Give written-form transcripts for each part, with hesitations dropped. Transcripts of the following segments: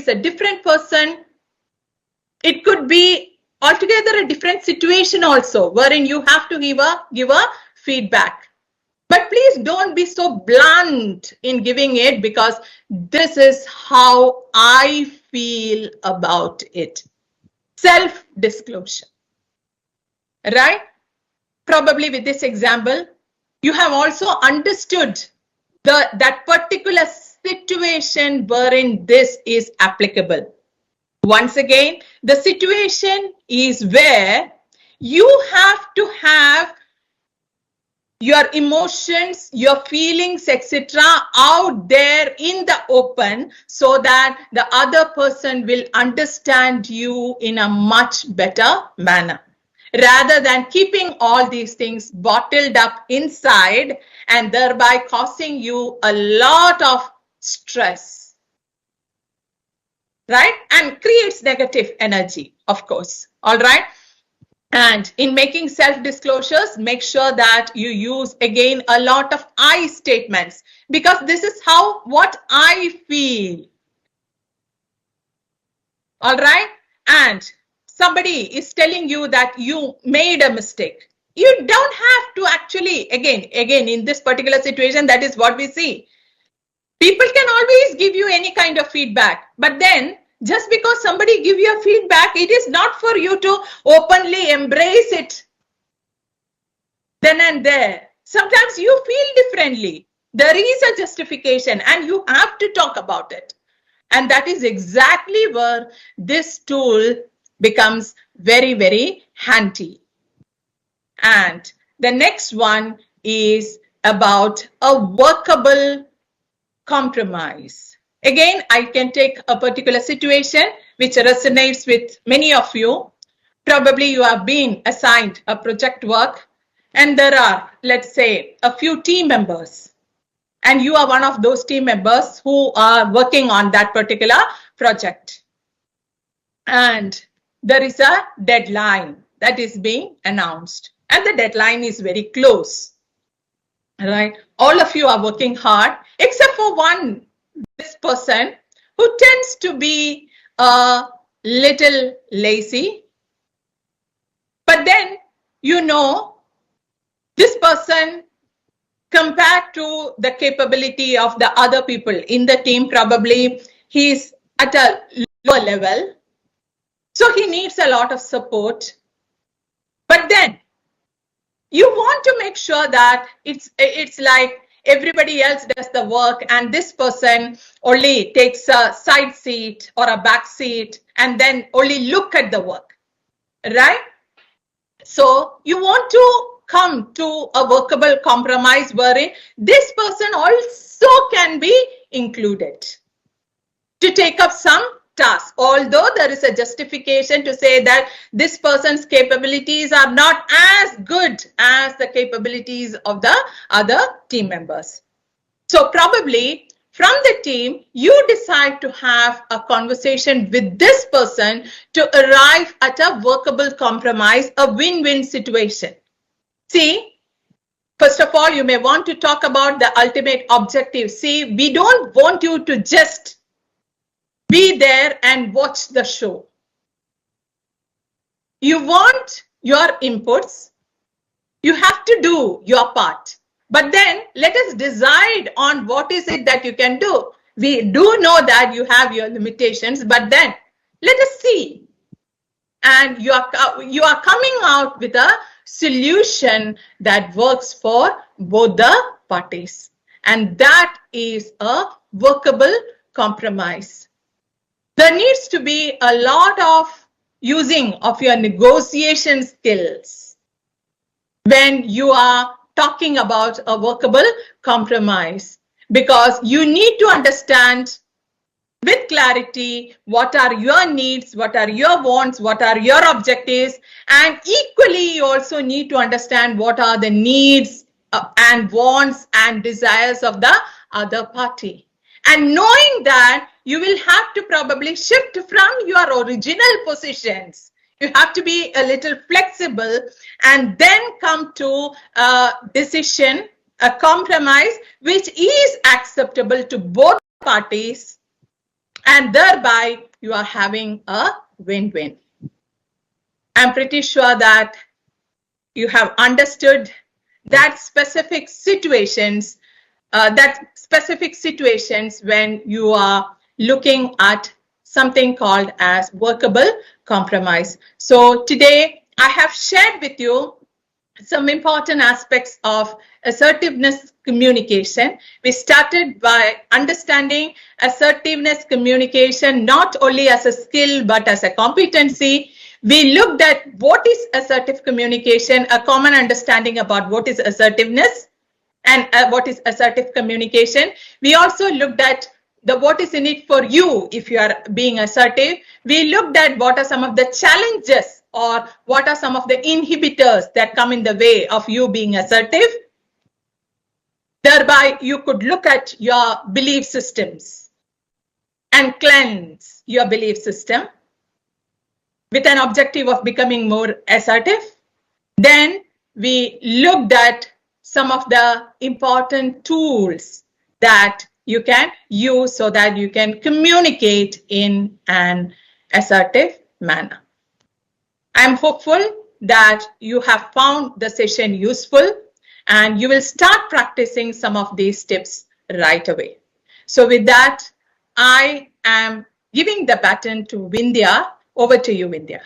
is a different person. It could be altogether a different situation also, wherein you have to give a feedback. But please don't be so blunt in giving it, because this is how I feel about it. Self-disclosure, right? Probably with this example, you have also understood that particular situation wherein this is applicable. Once again, the situation is where you have to have your emotions, your feelings, etc. out there in the open, so that the other person will understand you in a much better manner, rather than keeping all these things bottled up inside and thereby causing you a lot of stress, right? And creates negative energy, of course. All right. And in making self-disclosures, make sure that you use again a lot of I statements, because this is what I feel. All right. And somebody is telling you that you made a mistake. You don't have to actually, again, in this particular situation, that is what we see. People can always give you any kind of feedback, but then just because somebody give you a feedback, it is not for you to openly embrace it then and there. Sometimes you feel differently. There is a justification and you have to talk about it. And that is exactly where this tool becomes very, very handy. And the next one is about a workable compromise. Again, I can take a particular situation which resonates with many of you. Probably you have been assigned a project work and there are, let's say, a few team members. And you are one of those team members who are working on that particular project. And there is a deadline that is being announced. And the deadline is very close. Right? All of you are working hard, except for this person who tends to be a little lazy. But then, this person, compared to the capability of the other people in the team, probably he's at a lower level. So he needs a lot of support. But then you want to make sure that it's like everybody else does the work and this person only takes a side seat or a back seat and then only look at the work, right? So you want to come to a workable compromise wherein this person also can be included to take up some task, although there is a justification to say that this person's capabilities are not as good as the capabilities of the other team members. So probably from the team, you decide to have a conversation with this person to arrive at a workable compromise, a win-win situation. See, first of all, you may want to talk about the ultimate objective. See, we don't want you to just be there and watch the show. You want your inputs. You have to do your part. But then let us decide on what is it that you can do. We do know that you have your limitations, but then let us see. And you are coming out with a solution that works for both the parties. And that is a workable compromise. There needs to be a lot of using of your negotiation skills when you are talking about a workable compromise, because you need to understand with clarity what are your needs, what are your wants, what are your objectives, and equally you also need to understand what are the needs and wants and desires of the other party. And knowing that, you will have to probably shift from your original positions. You have to be a little flexible and then come to a decision, a compromise, which is acceptable to both parties and thereby you are having a win-win. I'm pretty sure that you have understood that specific situations when you are looking at something called as workable compromise. So today I have shared with you some important aspects of assertiveness communication. We started by understanding assertiveness communication not only as a skill but as a competency. We looked at what is assertive communication, a common understanding about what is assertiveness and what is assertive communication. We also looked at what is in it for you if you are being assertive. We looked at what are some of the challenges or what are some of the inhibitors that come in the way of you being assertive. Thereby, you could look at your belief systems and cleanse your belief system with an objective of becoming more assertive. Then we looked at some of the important tools that you can use so that you can communicate in an assertive manner. I'm hopeful that you have found the session useful and you will start practicing some of these tips right away. So with that, I am giving the baton to Vindhya. Over to you, Vindhya.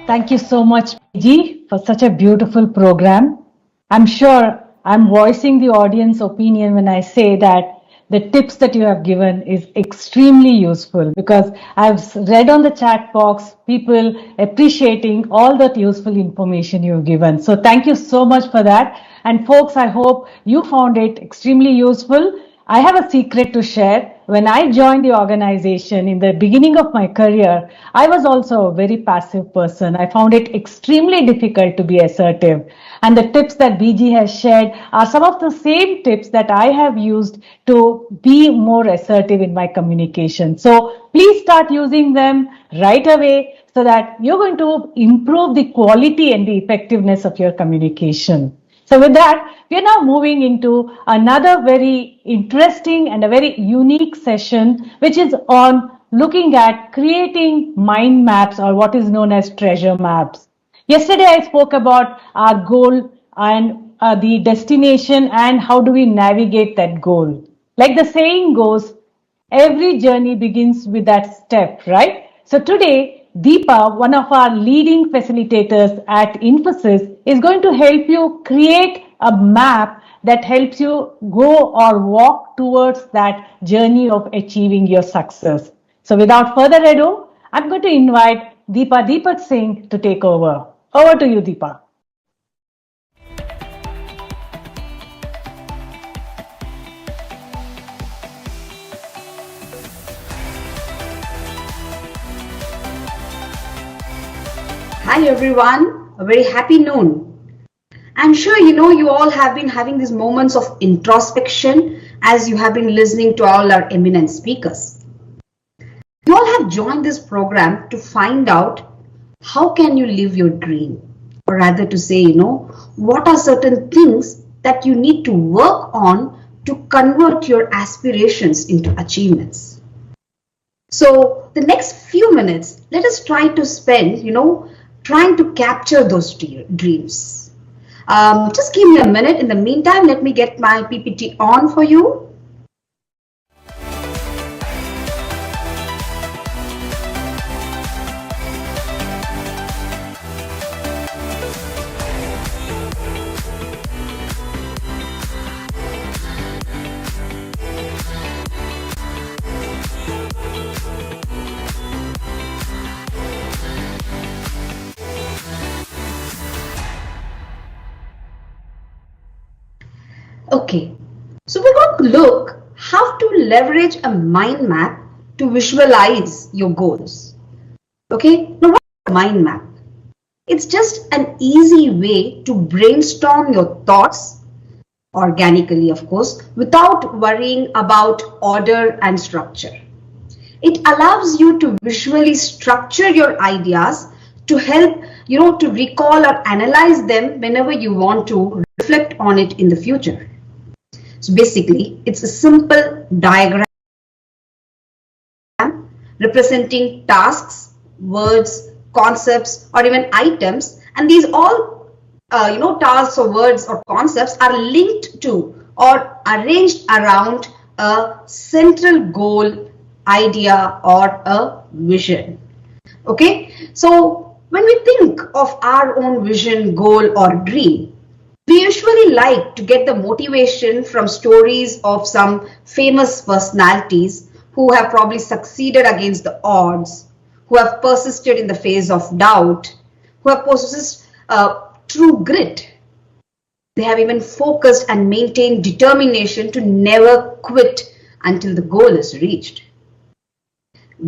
Thank you so much, PG, for such a beautiful program. I'm sure I'm voicing the audience opinion when I say that the tips that you have given is extremely useful, because I've read on the chat box people appreciating all that useful information you've given. So thank you so much for that. And folks, I hope you found it extremely useful. I have a secret to share. When I joined the organization in the beginning of my career, I was also a very passive person. I found it extremely difficult to be assertive. And the tips that BG has shared are some of the same tips that I have used to be more assertive in my communication. So please start using them right away so that you're going to improve the quality and the effectiveness of your communication. So with that, we are now moving into another very interesting and a very unique session, which is on looking at creating mind maps, or what is known as treasure maps. Yesterday, I spoke about our goal and the destination and how do we navigate that goal. Like the saying goes, every journey begins with that step, right? So today, Deepa, one of our leading facilitators at Infosys, is going to help you create a map that helps you go or walk towards that journey of achieving your success. So without further ado, I'm going to invite Deepa Singh to take over. Over to you, Deepa. Hi everyone, a very happy noon. I'm sure you all have been having these moments of introspection as you have been listening to all our eminent speakers. You all have joined this program to find out how can you live your dream, or rather to say, what are certain things that you need to work on to convert your aspirations into achievements. So the next few minutes, let us try to spend, trying to capture those dreams. Just give me a minute. In the meantime, let me get my PPT on for you. Okay, so we're going to look how to leverage a mind map to visualize your goals. Okay, now what's a mind map? It's just an easy way to brainstorm your thoughts, organically of course, without worrying about order and structure. It allows you to visually structure your ideas to help to recall or analyze them whenever you want to reflect on it in the future. So basically, it's a simple diagram representing tasks, words, concepts, or even items, and these all tasks or words or concepts are linked to or arranged around a central goal, idea, or a vision. Okay, so when we think of our own vision, goal, or dream, we usually like to get the motivation from stories of some famous personalities who have probably succeeded against the odds, who have persisted in the face of doubt, who have possessed true grit. They have even focused and maintained determination to never quit until the goal is reached.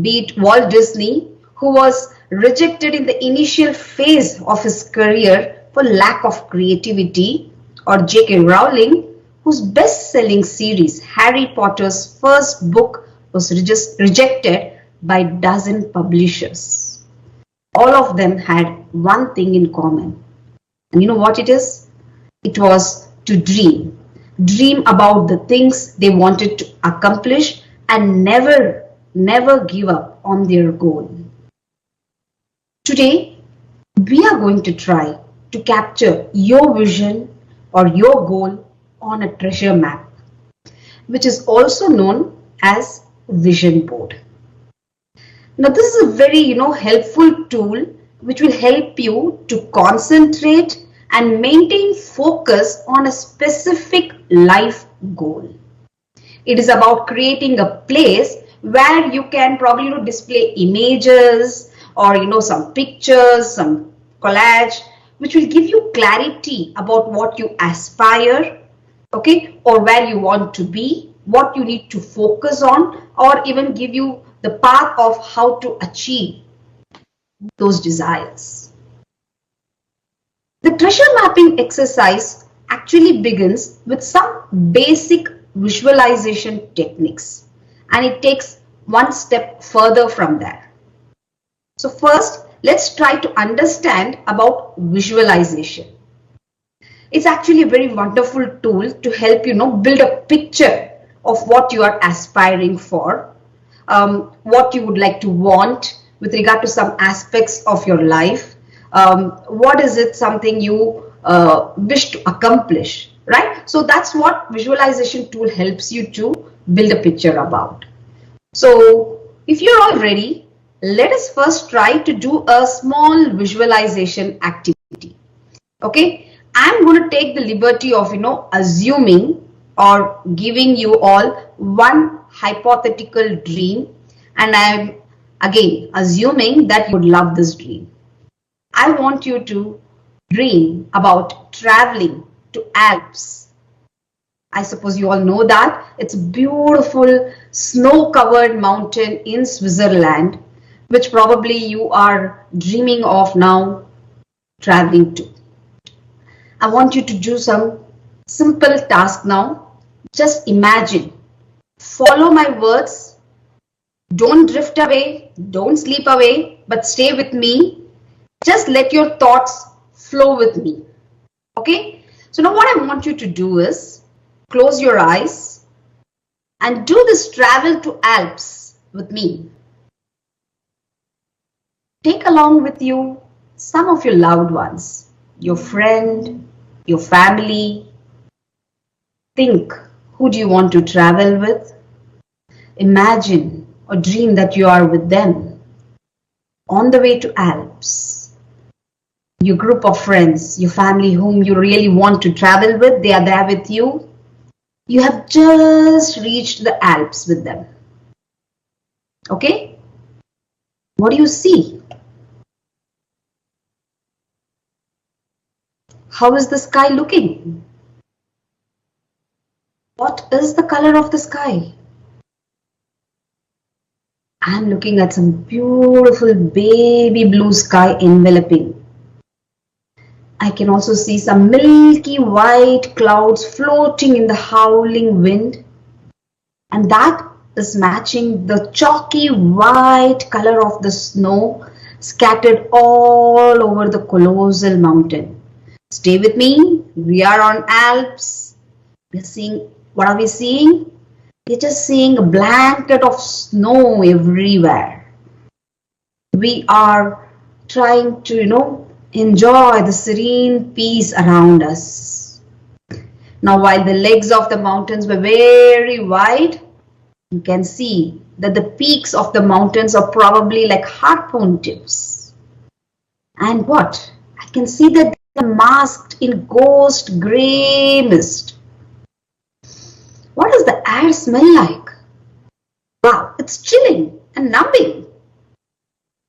Be it Walt Disney, who was rejected in the initial phase of his career for lack of creativity, or J.K. Rowling, whose best-selling series Harry Potter's first book was rejected by a dozen publishers. All of them had one thing in common. And you know what it is? It was to dream. Dream about the things they wanted to accomplish and never give up on their goal. Today, we are going to try to capture your vision or your goal on a treasure map, which is also known as vision board. Now, this is a very helpful tool which will help you to concentrate and maintain focus on a specific life goal. It is about creating a place where you can probably display images or some pictures, some collage, which will give you clarity about what you aspire, okay, or where you want to be, what you need to focus on, or even give you the path of how to achieve those desires. The treasure mapping exercise actually begins with some basic visualization techniques, and it takes one step further from there. So first, let's try to understand about visualization. It's actually a very wonderful tool to help build a picture of what you are aspiring for, what you would like to want with regard to some aspects of your life. What is it something you wish to accomplish, right? So that's what visualization tool helps you to build a picture about. So if you're all ready, let us first try to do a small visualization activity. Okay, I'm going to take the liberty of assuming or giving you all one hypothetical dream, and I'm again assuming that you would love this dream. I want you to dream about traveling to Alps. I suppose you all know that it's a beautiful snow-covered mountain in Switzerland, which probably you are dreaming of now traveling to. I want you to do some simple task now. Just imagine. Follow my words. Don't drift away. Don't sleep away, but stay with me. Just let your thoughts flow with me. Okay? So now what I want you to do is close your eyes and do this travel to Alps with me. Take along with you some of your loved ones, your friend, your family. Think, who do you want to travel with? Imagine or dream that you are with them on the way to Alps. Your group of friends, your family whom you really want to travel with, they are there with you. You have just reached the Alps with them. Okay? What do you see? How is the sky looking? What is the color of the sky? I'm looking at some beautiful baby blue sky enveloping I can also see some milky white clouds floating in the howling wind, and that is matching the chalky white color of the snow scattered all over the colossal mountain. Stay with me. We are on Alps. We're seeing, what are we seeing? We're just seeing a blanket of snow everywhere. We are trying to, enjoy the serene peace around us. Now, while the legs of the mountains were very wide, you can see that the peaks of the mountains are probably like harpoon tips. And what? I can see that they're masked in ghost grey mist. What does the air smell like? Wow, it's chilling and numbing.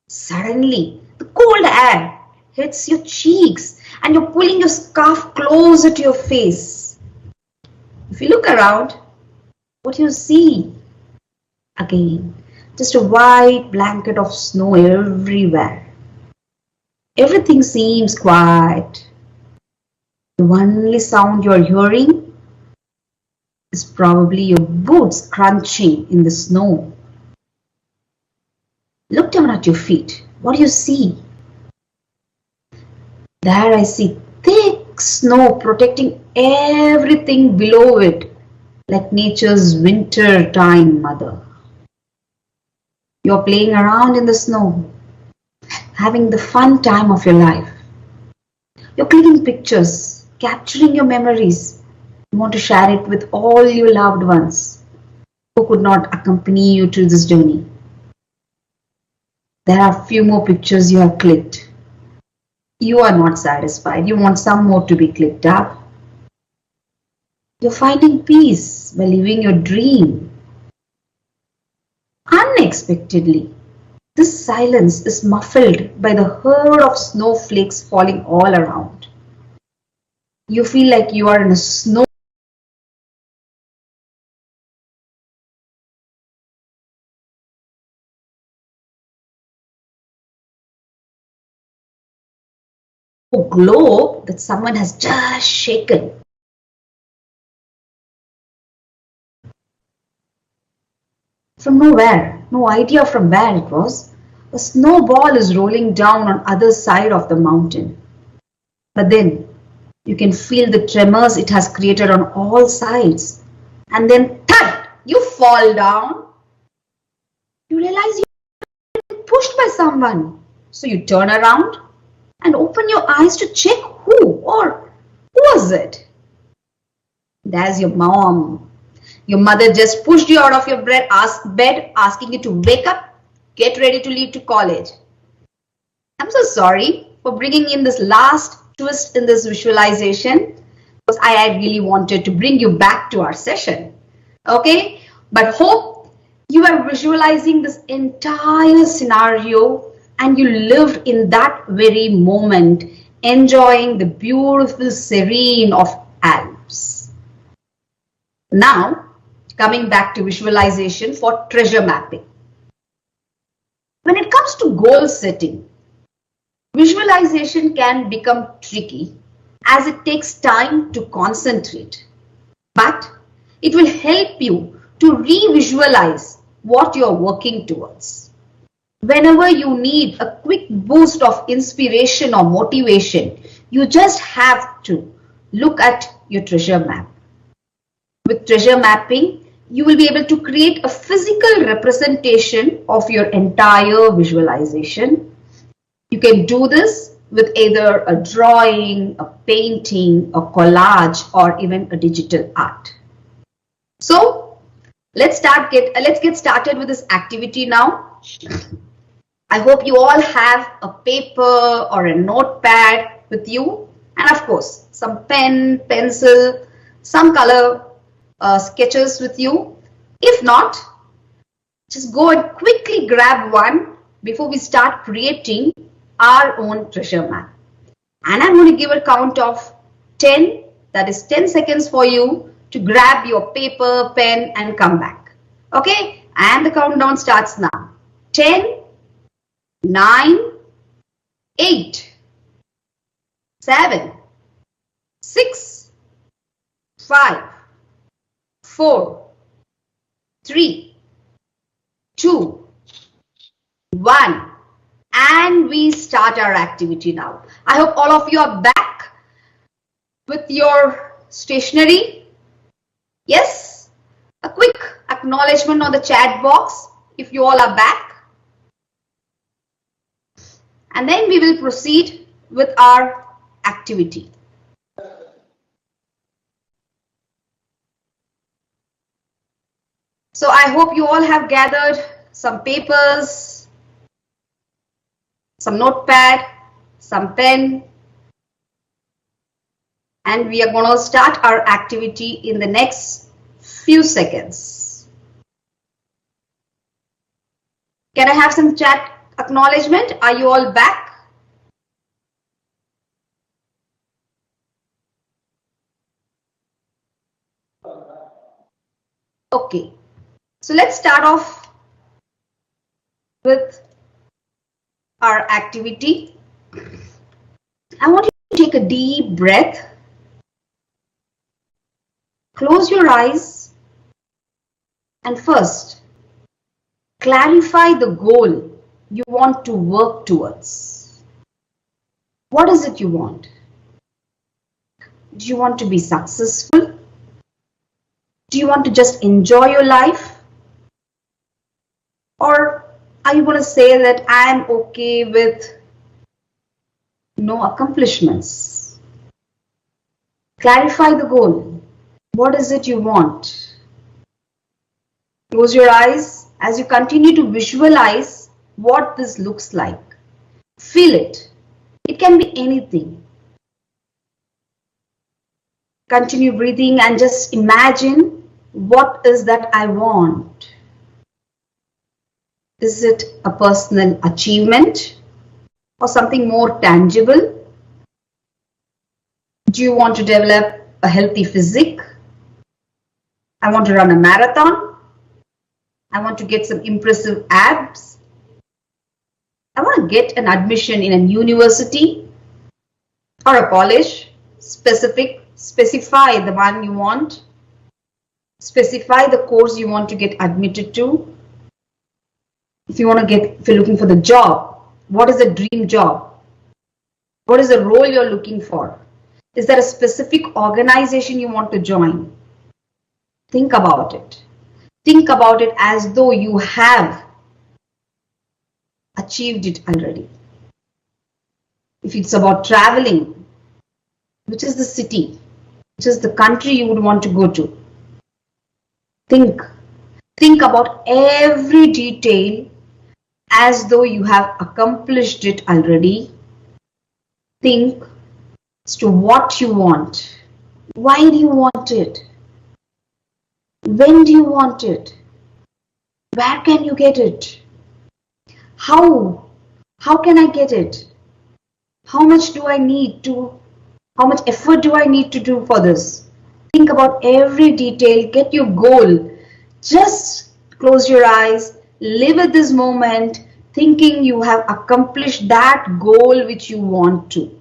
Suddenly, the cold air hits your cheeks and you're pulling your scarf closer to your face. If you look around, what do you see? Again, just a white blanket of snow everywhere. Everything seems quiet. The only sound you're hearing is probably your boots crunching in the snow. Look down at your feet. What do you see? There I see thick snow protecting everything below it, like nature's winter-time mother. You're playing around in the snow, having the fun time of your life. You're clicking pictures, capturing your memories. You want to share it with all your loved ones who could not accompany you to this journey. There are a few more pictures you have clicked. You are not satisfied. You want some more to be clicked up. You're finding peace by living your dream. Unexpectedly, this silence is muffled by the herd of snowflakes falling all around. You feel like you are in a snow globe that someone has just shaken. From nowhere, no idea from where it was, a snowball is rolling down on other side of the mountain. But then you can feel the tremors it has created on all sides. And then thud, you fall down. You realize you're being pushed by someone. So you turn around and open your eyes to check who was it? There's your mom. Your mother just pushed you out of your bed asking you to wake up, get ready to leave to college. I'm so sorry for bringing in this last twist in this visualization because I really wanted to bring you back to our session. Okay, but hope you are visualizing this entire scenario and you lived in that very moment, enjoying the beautiful serene of Alps. Now, coming back to visualization for treasure mapping. When it comes to goal setting, visualization can become tricky as it takes time to concentrate, but it will help you to re-visualize what you're working towards. Whenever you need a quick boost of inspiration or motivation, you just have to look at your treasure map. With treasure mapping, you will be able to create a physical representation of your entire visualization. You can do this with either a drawing, a painting, a collage, or even a digital art. So let's get started with this activity now. I hope you all have a paper or a notepad with you, and of course some pen, pencil, some color sketches with you. If not, just go and quickly grab one before we start creating our own treasure map. And I'm going to give a count of 10, that is 10 seconds for you to grab your paper, pen and come back. Okay, and the countdown starts now. 10, 9, 8, 7, 6, 5, 4, 3, 2, 1. And we start our activity now. I hope all of you are back with your stationery. Yes? A quick acknowledgement on the chat box if you all are back. And then we will proceed with our activity. So I hope you all have gathered some papers, some notepad, some pen, and we are going to start our activity in the next few seconds. Can I have some chat acknowledgement? Are you all back? Okay, so let's start off with our activity. I want you to take a deep breath. Close your eyes and first clarify the goal you want to work towards. What is it you want? Do you want to be successful? Do you want to just enjoy your life? Or are you going to say that I am okay with no accomplishments? Clarify the goal. What is it you want? Close your eyes as you continue to visualize what this looks like. Feel it. It can be anything. Continue breathing and just imagine what is that I want. Is it a personal achievement or something more tangible? Do you want to develop a healthy physique? I want to run a marathon. I want to get some impressive abs. I want to get an admission in a university or a college. Specify the one you want. Specify the course you want to get admitted to. If you're looking for the job, what is the dream job? What is the role you're looking for? Is there a specific organization you want to join? Think about it. Think about it as though you have achieved it already. If it's about traveling, which is the city, which is the country you would want to go to? Think about every detail as though you have accomplished it already. Think as to what you want. Why do you want it? When do you want it? Where can you get it? How can I get it? How much effort do I need to do for this? Think about every detail, get your goal. Just close your eyes, live at this moment, thinking you have accomplished that goal which you want to.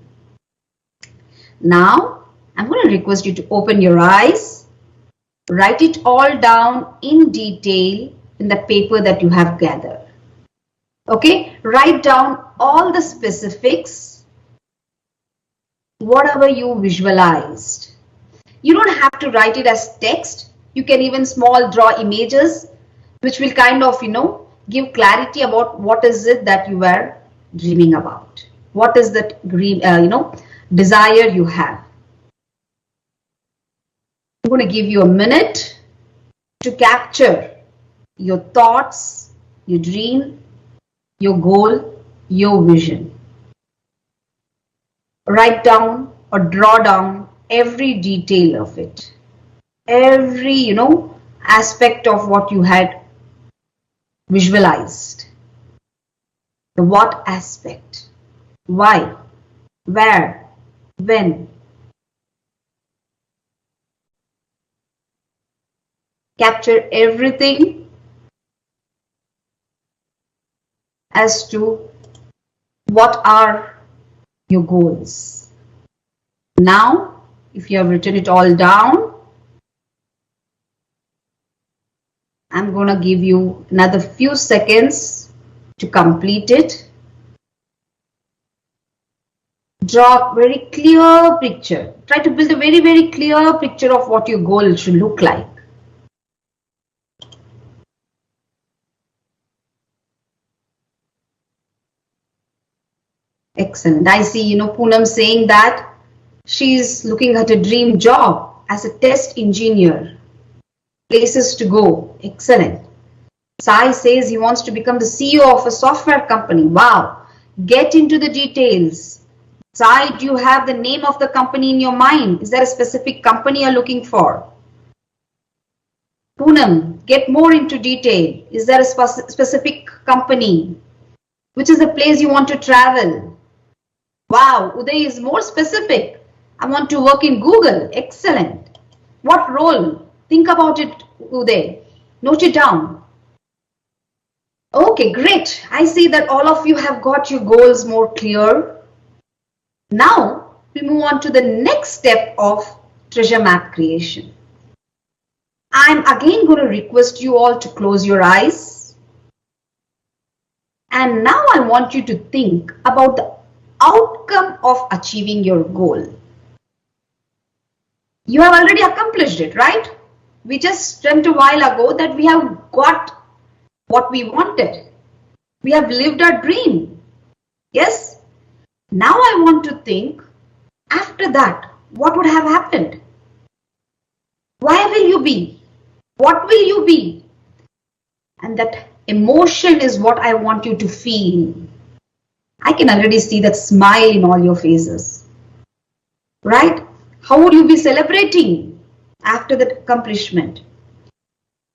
Now, I'm going to request you to open your eyes, write it all down in detail in the paper that you have gathered. Okay, write down all the specifics, whatever you visualized. You don't have to write it as text. You can even draw images, which will kind of, give clarity about what is it that you were dreaming about. What is that desire you have. I'm going to give you a minute to capture your thoughts, your dream, your goal, your vision. Write down or draw down every detail of it. Every, aspect of what you had visualized. The what aspect. Why? Where? When? Capture everything as to what are your goals. Now, if you have written it all down, I'm going to give you another few seconds to complete it. Draw a very clear picture. Try to build a very, very clear picture of what your goal should look like. Excellent. I see, Poonam saying that she's looking at a dream job as a test engineer. Places to go. Excellent. Sai says he wants to become the CEO of a software company. Wow. Get into the details. Sai, do you have the name of the company in your mind? Is there a specific company you're looking for? Poonam, get more into detail. Is there a specific company? Which is the place you want to travel? Wow, Uday is more specific. I want to work in Google. Excellent. What role? Think about it, Uday. Note it down. Okay, great. I see that all of you have got your goals more clear. Now, we move on to the next step of treasure map creation. I'm again going to request you all to close your eyes. And now I want you to think about the outcome of achieving your goal. You have already accomplished it, right? We just dreamt a while ago that we have got what we wanted. We have lived our dream. Yes? Now I want to think, after that, what would have happened? Where will you be? What will you be? And that emotion is what I want you to feel. I can already see that smile in all your faces. Right? How would you be celebrating after that accomplishment?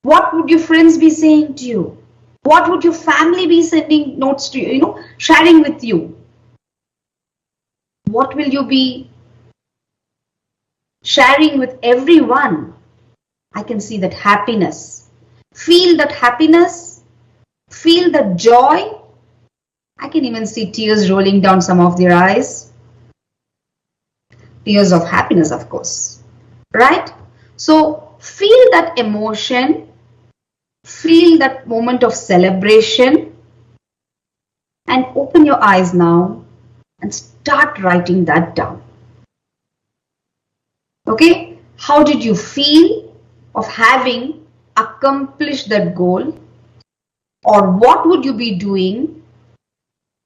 What would your friends be saying to you? What would your family be sending notes to you, sharing with you? What will you be sharing with everyone? I can see that happiness. Feel that happiness. Feel that joy. I can even see tears rolling down some of their eyes. Tears of happiness, of course. Right? So feel that emotion. Feel that moment of celebration. And open your eyes now and start writing that down. Okay? How did you feel of having accomplished that goal? Or what would you be doing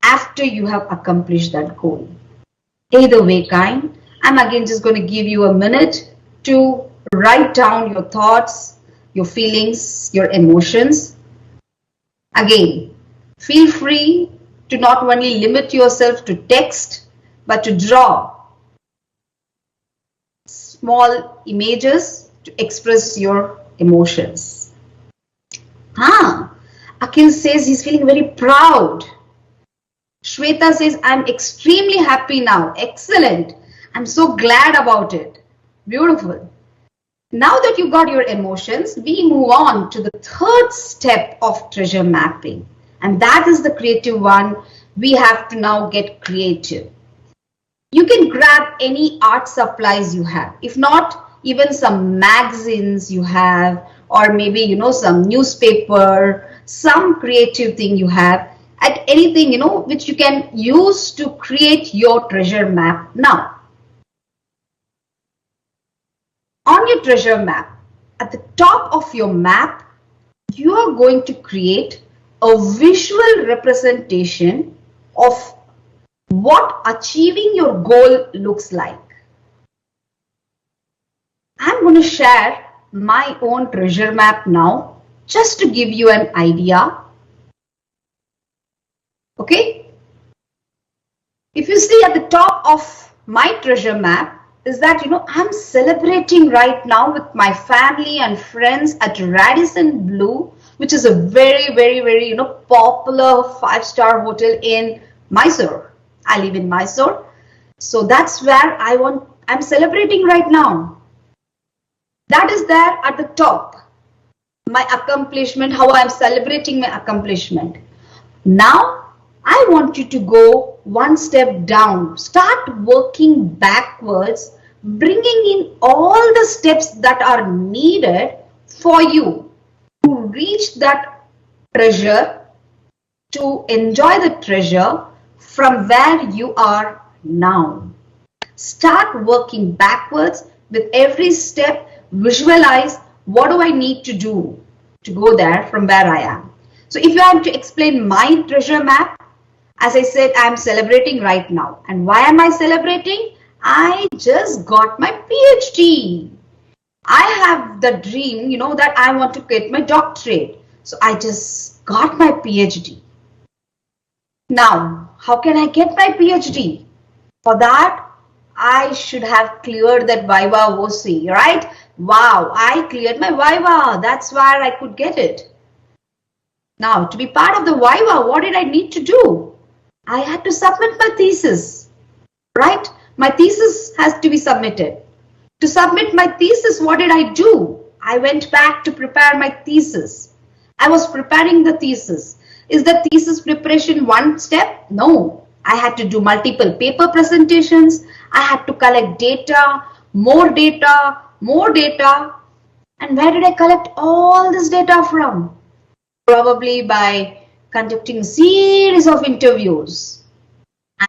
after you have accomplished that goal? Either way, kind. I'm again just going to give you a minute to write down your thoughts, your feelings, your emotions. Again, feel free to not only limit yourself to text, but to draw small images to express your emotions. Akhil says he's feeling very proud. Shweta says, I'm extremely happy now. Excellent. I'm so glad about it. Beautiful. Now that you got your emotions, we move on to the third step of treasure mapping. And that is the creative one. We have to now get creative. You can grab any art supplies you have. If not, even some magazines you have, or maybe, some newspaper, some creative thing you have, at anything, which you can use to create your treasure map now. On your treasure map, at the top of your map, you are going to create a visual representation of what achieving your goal looks like. I'm going to share my own treasure map now, just to give you an idea. Okay? If you see at the top of my treasure map, is that, I'm celebrating right now with my family and friends at Radisson Blu, which is a very, very, very, popular 5-star hotel in Mysore. I live in Mysore. So that's where I'm celebrating right now. That is there at the top. My accomplishment, how I'm celebrating my accomplishment. Now, I want you to go one step down. Start working backwards, bringing in all the steps that are needed for you to reach that treasure, to enjoy the treasure from where you are now. Start working backwards with every step. Visualize what do I need to do to go there from where I am. So if you have to explain my treasure map, as I said, I'm celebrating right now. And why am I celebrating? I just got my PhD. I have the dream, that I want to get my doctorate. So I just got my PhD. Now, how can I get my PhD? For that, I should have cleared that Viva OC, right? Wow, I cleared my Viva. That's where I could get it. Now, to be part of the Viva, what did I need to do? I had to submit my thesis, right? My thesis has to be submitted. To submit my thesis, what did I do? I went back to prepare my thesis. I was preparing the thesis. Is the thesis preparation one step? No. I had to do multiple paper presentations. I had to collect data, more data, more data. And where did I collect all this data from? Probably by conducting a series of interviews.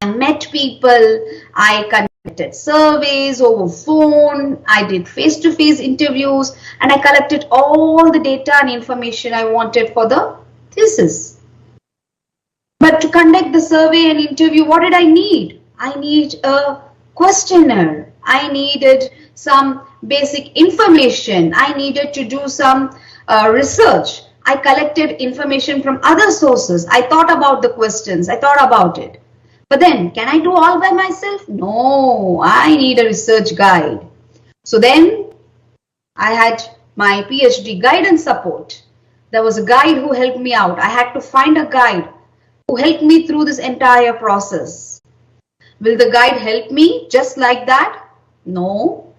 I met people, I conducted surveys over phone, I did face-to-face interviews, and I collected all the data and information I wanted for the thesis. But to conduct the survey and interview, what did I need? I need a questionnaire. I needed some basic information. I needed to do some research. I collected information from other sources. I thought about the questions. I thought about it. But then, can I do all by myself? No, I need a research guide. So then, I had my PhD guidance support. There was a guide who helped me out. I had to find a guide who helped me through this entire process. Will the guide help me just like that? No.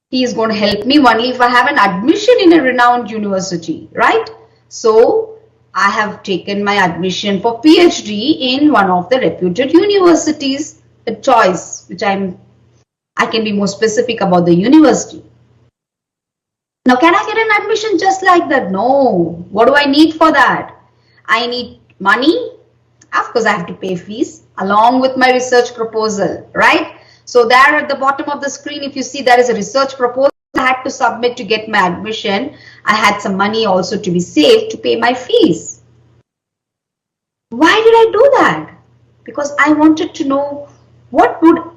He is going to help me only if I have an admission in a renowned university, right? So, I have taken my admission for PhD in one of the reputed universities, a choice, which I can be more specific about the university. Now, can I get an admission just like that? No. What do I need for that? I need money. Of course, I have to pay fees along with my research proposal, right? So there at the bottom of the screen, if you see there is a research proposal I had to submit to get my admission. I had some money also to be saved to pay my fees. Why did I do that? Because I wanted to know what do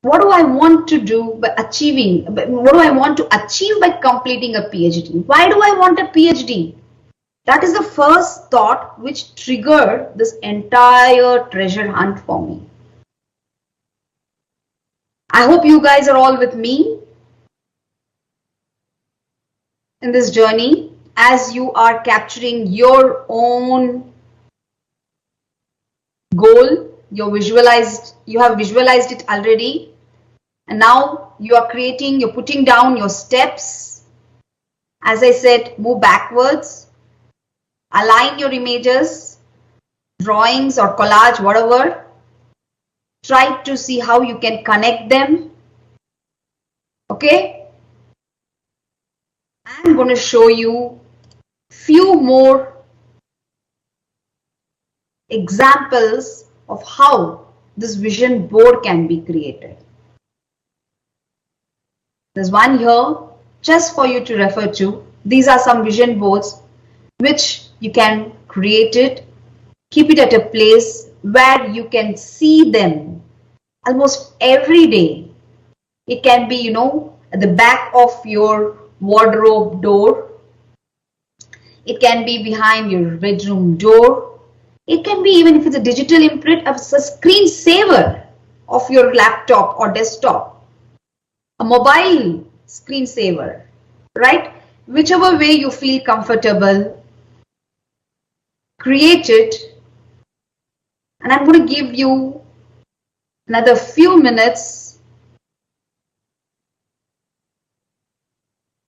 I want to do by achieving, what do I want to achieve by completing a PhD? Why do I want a PhD? That is the first thought which triggered this entire treasure hunt for me. I hope you guys are all with me in this journey as you are capturing your own goal. You have visualized it already, and now you are creating, you're putting down your steps. As I said, move backwards, align your images, drawings or collage, whatever. Try to see how you can connect them. Okay? I'm going to show you few more examples of how this vision board can be created. There's one here just for you to refer to. These are some vision boards which you can create it, keep it at a place where you can see them almost every day. It can be, at the back of your wardrobe door. It can be behind your bedroom door. It can be, even if it's a digital imprint, a screensaver of your laptop or desktop, a mobile screensaver, right? Whichever way you feel comfortable, create it. And I'm going to give you another few minutes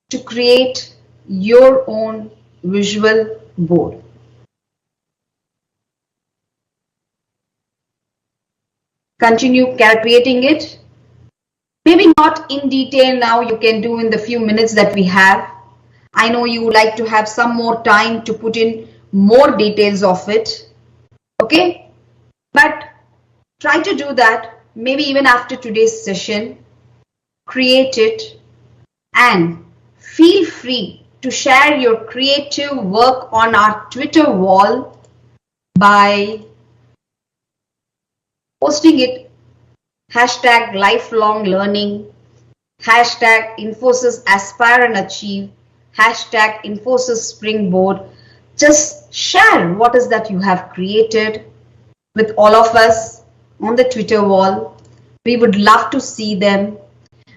to create your own visual board. continue creating it. Maybe not in detail now, you can do in the few minutes that we have. I know you would like to have some more time to put in more details of it. Okay, but try to do that maybe even after today's session. Create it and feel free to share your creative work on our Twitter wall by posting it hashtag lifelong learning, hashtag Infosys aspire and achieve, hashtag Infosys springboard. Just share what is that you have created with all of us on the Twitter wall. We would love to see them.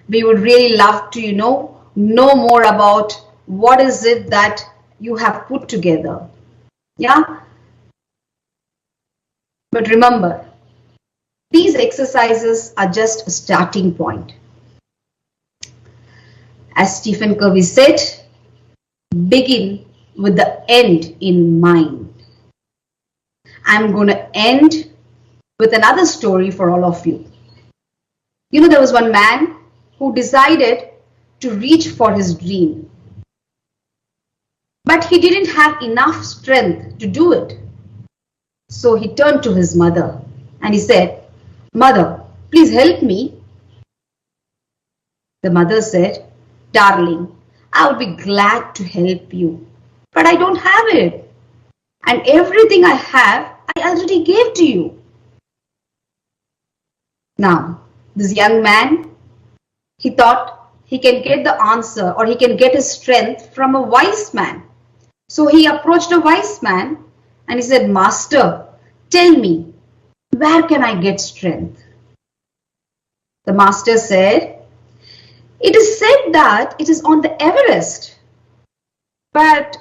We would really love to, know more about what is it that you have put together. Yeah. But remember, these exercises are just a starting point. As Stephen Covey said, begin with the end in mind. I'm going to end with another story for all of you. There was one man who decided to reach for his dream, but he didn't have enough strength to do it. So he turned to his mother and he said, "Mother, please help me." The mother said, "Darling, I would be glad to help you, but I don't have it. And everything I have, I already gave to you." Now, this young man, he thought he can get the answer or he can get his strength from a wise man. So he approached a wise man and he said, "Master, tell me, where can I get strength?" The master said, "It is said that it is on the Everest, but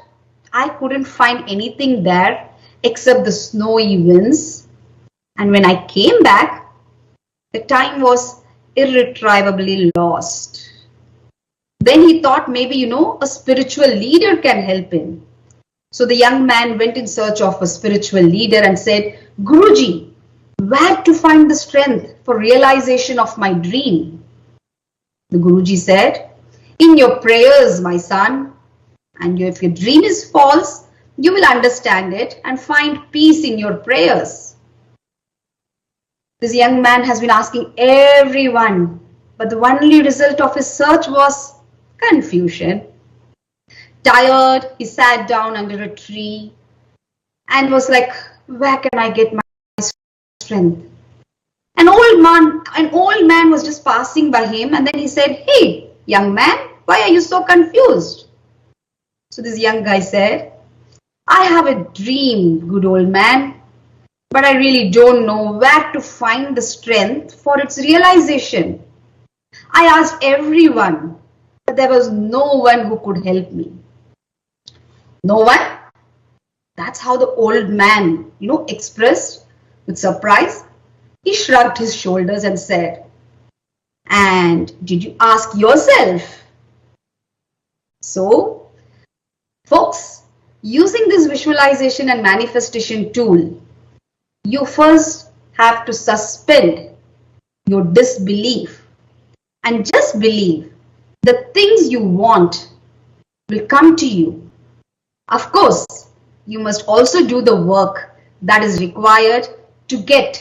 I couldn't find anything there except the snowy winds. And when I came back, the time was irretrievably lost." Then he thought maybe, a spiritual leader can help him. So the young man went in search of a spiritual leader and said, "Guruji, where to find the strength for realization of my dream?" The Guruji said, "In your prayers, my son. And if your dream is false, you will understand it and find peace in your prayers." This young man has been asking everyone, but the only result of his search was confusion. Tired, he sat down under a tree and was like, "Where can I get my strength?" An old man was just passing by him, and then he said, "Hey, young man, why are you so confused?" So this young guy said, "I have a dream, good old man, but I really don't know where to find the strength for its realization. I asked everyone, but there was no one who could help me." No one? That's how the old man, expressed with surprise. He shrugged his shoulders and said, "And did you ask yourself?" So, folks, using this visualization and manifestation tool, you first have to suspend your disbelief and just believe the things you want will come to you. Of course, you must also do the work that is required to get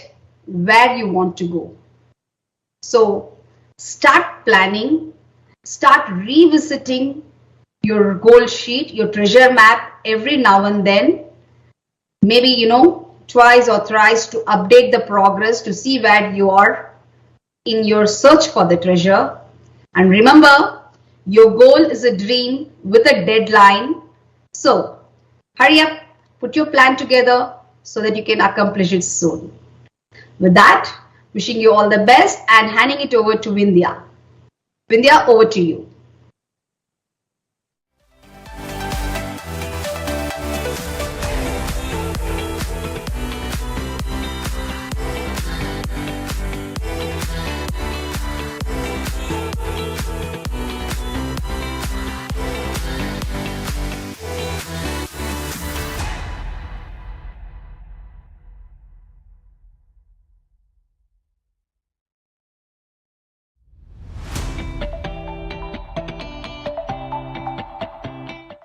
where you want to go. So start planning, start revisiting your goal sheet, your treasure map every now and then. Maybe, twice or thrice to update the progress to see where you are in your search for the treasure. And remember, your goal is a dream with a deadline. So hurry up, put your plan together so that you can accomplish it soon. With that, wishing you all the best and handing it over to Vindhya. Vindhya, over to you.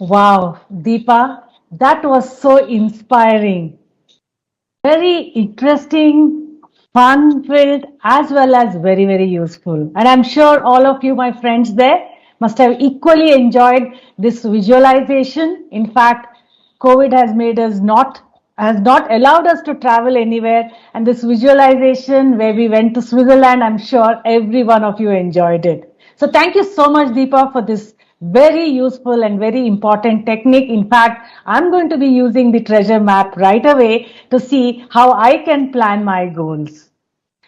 Wow, Deepa, that was so inspiring. Very interesting, fun-filled, as well as very, very useful. And I'm sure all of you, my friends there, must have equally enjoyed this visualization. In fact, COVID has not allowed us to travel anywhere. And this visualization where we went to Switzerland, I'm sure every one of you enjoyed it. So thank you so much, Deepa, for this very useful and very important technique. In fact, I'm going to be using the treasure map right away to see how I can plan my goals.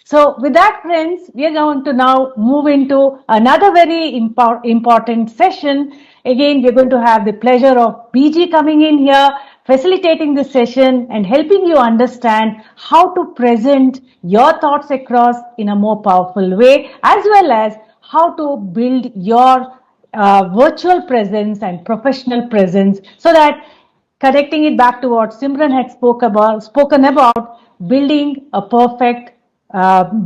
So with that, friends, we are going to now move into another very important session. Again, we're going to have the pleasure of BG coming in here, facilitating this session and helping you understand how to present your thoughts across in a more powerful way, as well as how to build your virtual presence and professional presence so that connecting it back to what Simran had spoken about, building a perfect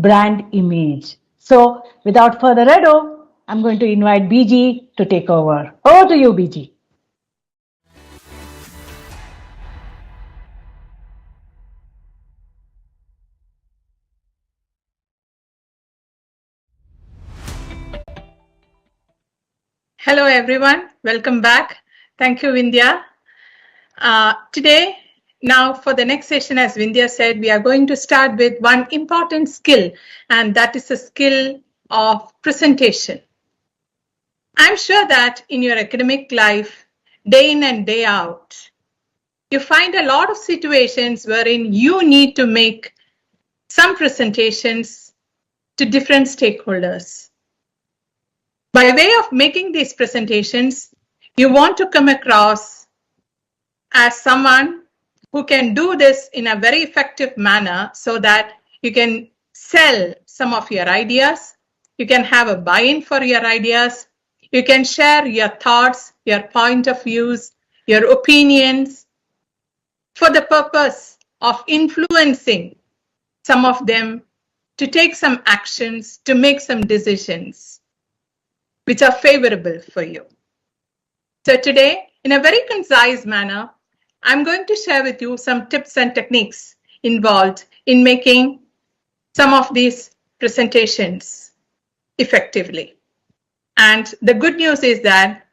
brand image. So, without further ado, I'm going to invite BG to take over. Over to you, BG. Hello, everyone. Welcome back. Thank you, Vindhya. Today, now for the next session, as Vindhya said, we are going to start with one important skill, and that is the skill of presentation. I'm sure that in your academic life, day in and day out, you find a lot of situations wherein you need to make some presentations to different stakeholders. By way of making these presentations, you want to come across as someone who can do this in a very effective manner so that you can sell some of your ideas, you can have a buy-in for your ideas, you can share your thoughts, your point of views, your opinions for the purpose of influencing some of them to take some actions, to make some decisions which are favorable for you. So today, in a very concise manner, I'm going to share with you some tips and techniques involved in making some of these presentations effectively. And the good news is that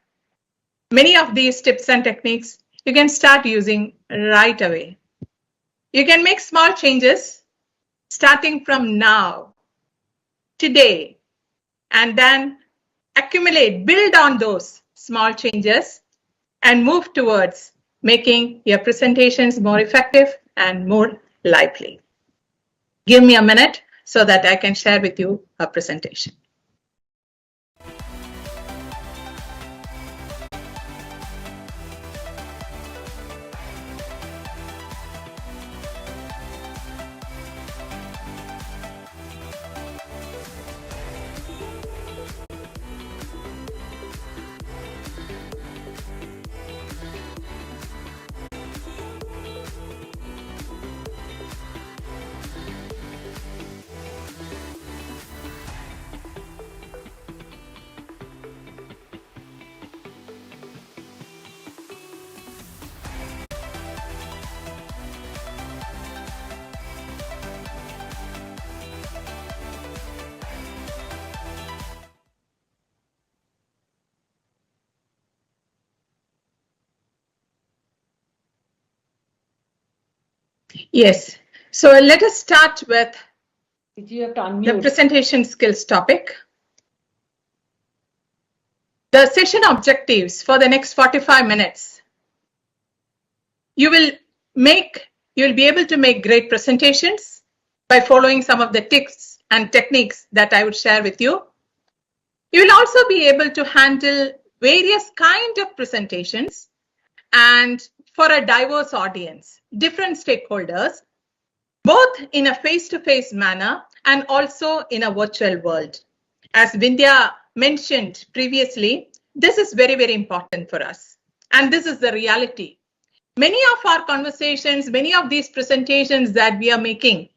many of these tips and techniques you can start using right away. You can make small changes starting from now, today, and then accumulate, build on those small changes and move towards making your presentations more effective and more lively. Give me a minute so that I can share with you a presentation. Yes, so let us start with You have to unmute. the presentation skills topic. The session objectives for the next 45 minutes. You will be able to make great presentations by following some of the tips and techniques that I would share with you. You will also be able to handle various kinds of presentations and for a diverse audience, different stakeholders, both in a face-to-face manner and also in a virtual world. As Vindhya mentioned previously, this is very, very important for us. And this is the reality. Many of our conversations, many of these presentations that we are making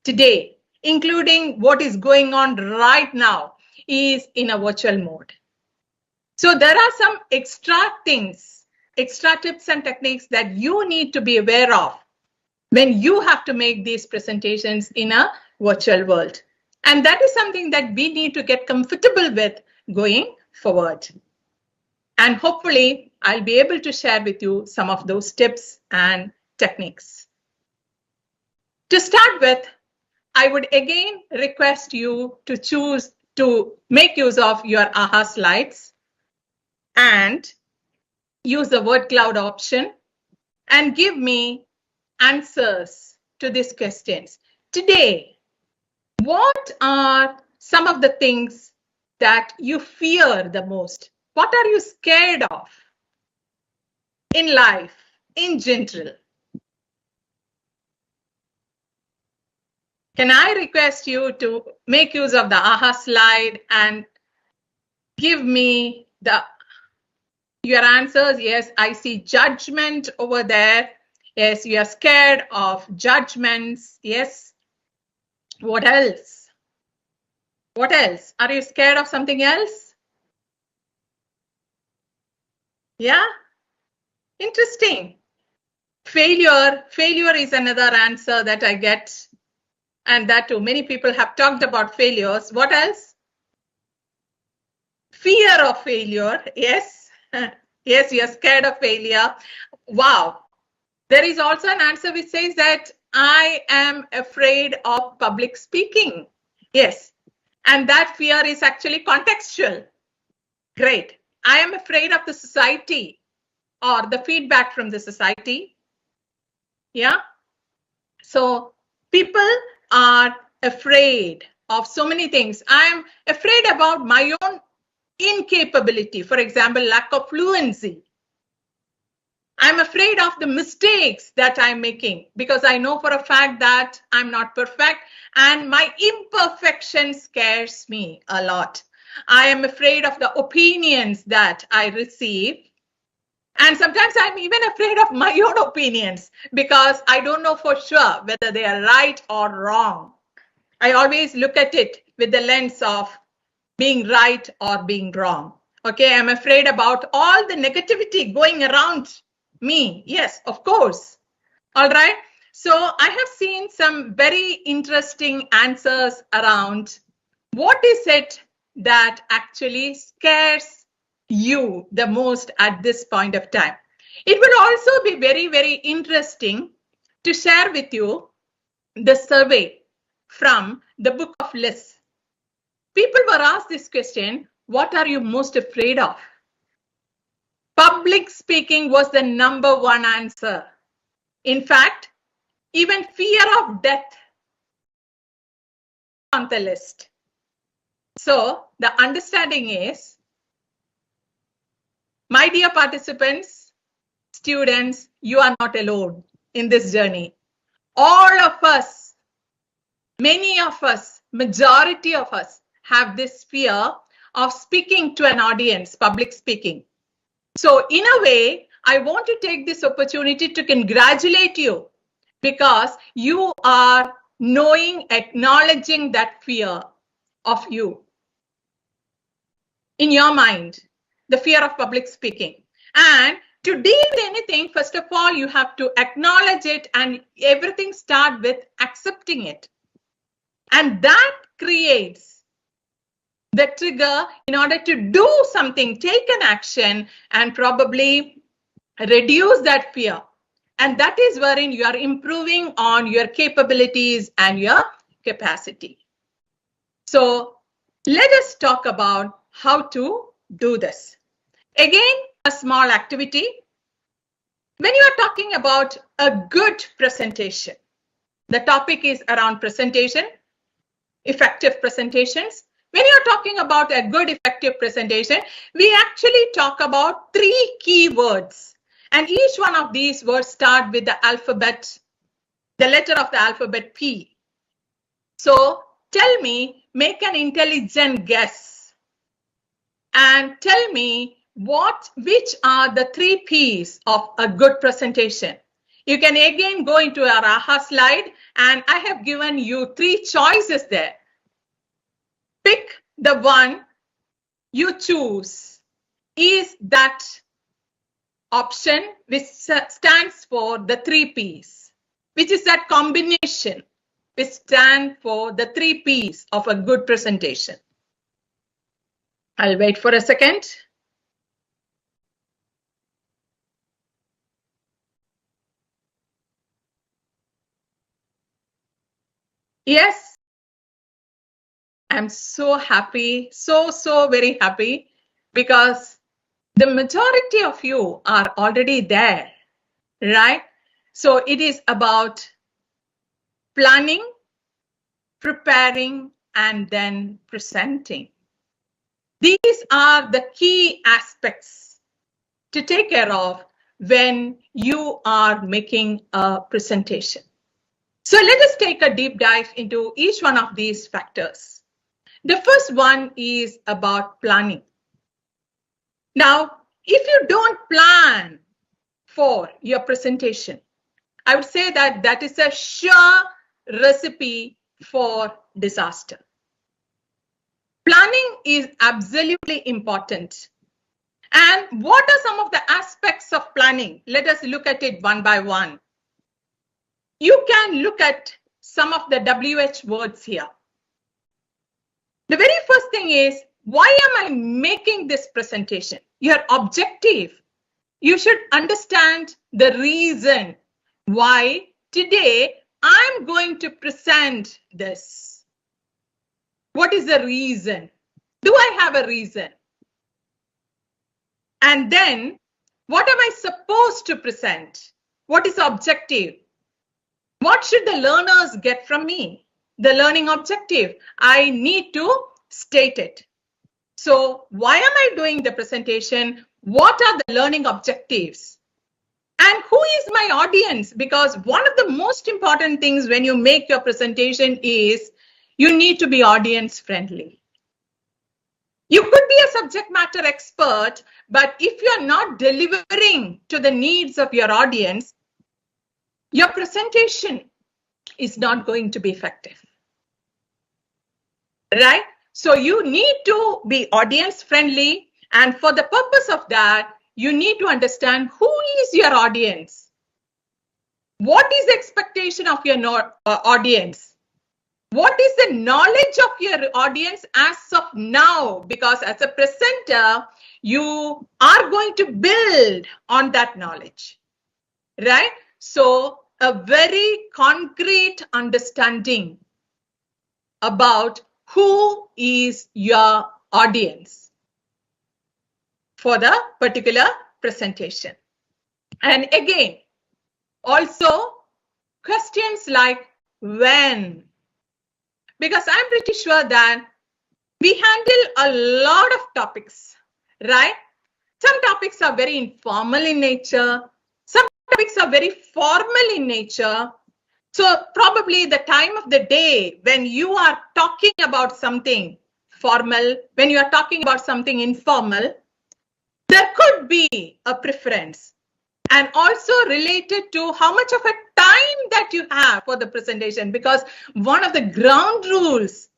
today, including what is going on right now, is in a virtual mode. So there are some extra things extra tips and techniques that you need to be aware of when you have to make these presentations in a virtual world. And that is something that we need to get comfortable with going forward. And hopefully, I'll be able to share with you some of those tips and techniques. To start with, I would again request you to choose to make use of your AHA slides and use the word cloud option and give me answers to these questions. Today, what are some of the things that you fear the most? What are you scared of in life, in general? Can I request you to make use of the AHA slide and give me your answers? Yes, I see judgment over there. Yes, you are scared of judgments. Yes. What else? What else? Are you scared of something else? Yeah. Interesting. Failure is another answer that I get. And that too, many people have talked about failures. What else? Fear of failure. Yes. Yes, you're scared of failure. Wow. There is also an answer which says that I am afraid of public speaking. Yes. And that fear is actually contextual. Great. I am afraid of the society or the feedback from the society. Yeah. So people are afraid of so many things. I'm afraid about my own incapability. For example, lack of fluency. I'm afraid of the mistakes that I'm making because I know for a fact that I'm not perfect and my imperfection scares me a lot. I am afraid of the opinions that I receive. And sometimes I'm even afraid of my own opinions because I don't know for sure whether they are right or wrong. I always look at it with the lens of being right or being wrong. Okay, I'm afraid about all the negativity going around me. Yes, of course. All right. So I have seen some very interesting answers around what is it that actually scares you the most at this point of time. It would also be very, very interesting to share with you the survey from the book of lists. People were asked this question, what are you most afraid of? Public speaking was the number one answer. In fact, even fear of death on the list. So the understanding is, my dear participants, students, you are not alone in this journey. All of us, many of us, majority of us have this fear of speaking to an audience, public speaking. So in a way, I want to take this opportunity to congratulate you because you are knowing, acknowledging that fear of you in your mind, the fear of public speaking. And to deal with anything, first of all, you have to acknowledge it and everything start with accepting it. And that creates the trigger in order to do something, take an action and probably reduce that fear. And that is wherein you are improving on your capabilities and your capacity. So let us talk about how to do this. Again, a small activity. When you are talking about a good presentation, the topic is around presentation, effective presentations. When you're talking about a good effective presentation, we actually talk about 3 key words. And each one of these words start with the alphabet, the letter of the alphabet P. So tell me, make an intelligent guess and tell me which are the 3 P's of a good presentation. You can again go into our AHA slide and I have given you 3 choices there. Pick the one you choose. Is that option which stands for the 3 Ps, which is that combination which stands for the 3 Ps of a good presentation. I'll wait for a second. Yes, I'm so happy, so very happy, because the majority of you are already there, right? So it is about planning, preparing, and then presenting. These are the key aspects to take care of when you are making a presentation. So let us take a deep dive into each one of these factors. The first one is about planning. Now, if you don't plan for your presentation, I would say that that is a sure recipe for disaster. Planning is absolutely important. And what are some of the aspects of planning? Let us look at it one by one. You can look at some of the WH words here. The very first thing is, why am I making this presentation? Your objective. You should understand the reason why today I'm going to present this. What is the reason? Do I have a reason? And then, what am I supposed to present? What is the objective? What should the learners get from me? The learning objective. I need to state it. So, why am I doing the presentation? What are the learning objectives? And who is my audience? Because one of the most important things when you make your presentation is you need to be audience friendly. You could be a subject matter expert, but if you're not delivering to the needs of your audience, your presentation is not going to be effective. Right? So you need to be audience friendly. And for the purpose of that, you need to understand who is your audience. What is the expectation of your audience? What is the knowledge of your audience as of now? Because as a presenter, you are going to build on that knowledge, right? So a very concrete understanding about who is your audience for the particular presentation. And again, also questions like when. Because I'm pretty sure that we handle a lot of topics, right? Some topics are very informal in nature. Some topics are very formal in nature. So probably the time of the day when you are talking about something formal, when you are talking about something informal, there could be a preference. And also related to how much of a time that you have for the presentation, because one of the ground rules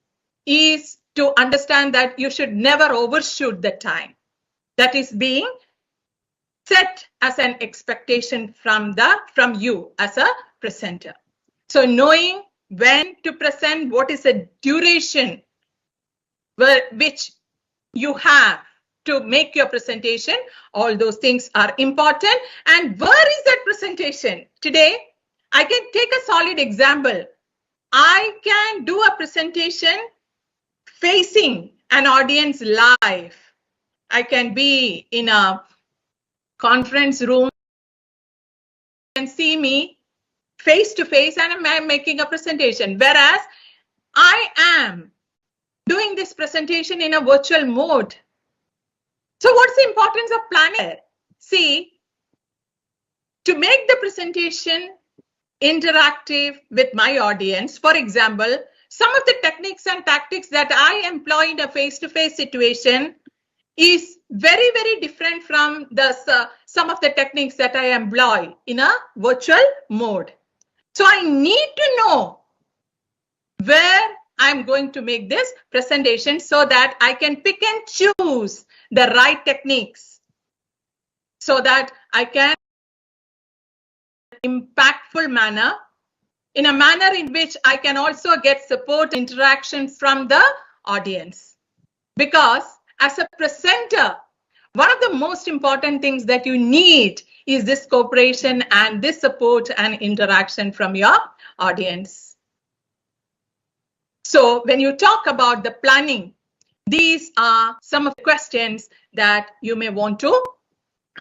is to understand that you should never overshoot the time that is being set as an expectation from you as a presenter. So knowing when to present, what is the duration which you have to make your presentation, all those things are important. And where is that presentation? Today, I can take a solid example. I can do a presentation facing an audience live. I can be in a conference room and see me face to face and I'm making a presentation. Whereas I am doing this presentation in a virtual mode. So what's the importance of planning? See, to make the presentation interactive with my audience, for example, some of the techniques and tactics that I employ in a face-to-face situation is very, very different from some of the techniques that I employ in a virtual mode. So I need to know where I'm going to make this presentation so that I can pick and choose the right techniques so that I can impactful manner, in a manner in which I can also get support interaction from the audience. Because as a presenter, one of the most important things that you need is this cooperation and this support and interaction from your audience. So when you talk about the planning, these are some of the questions that you may want to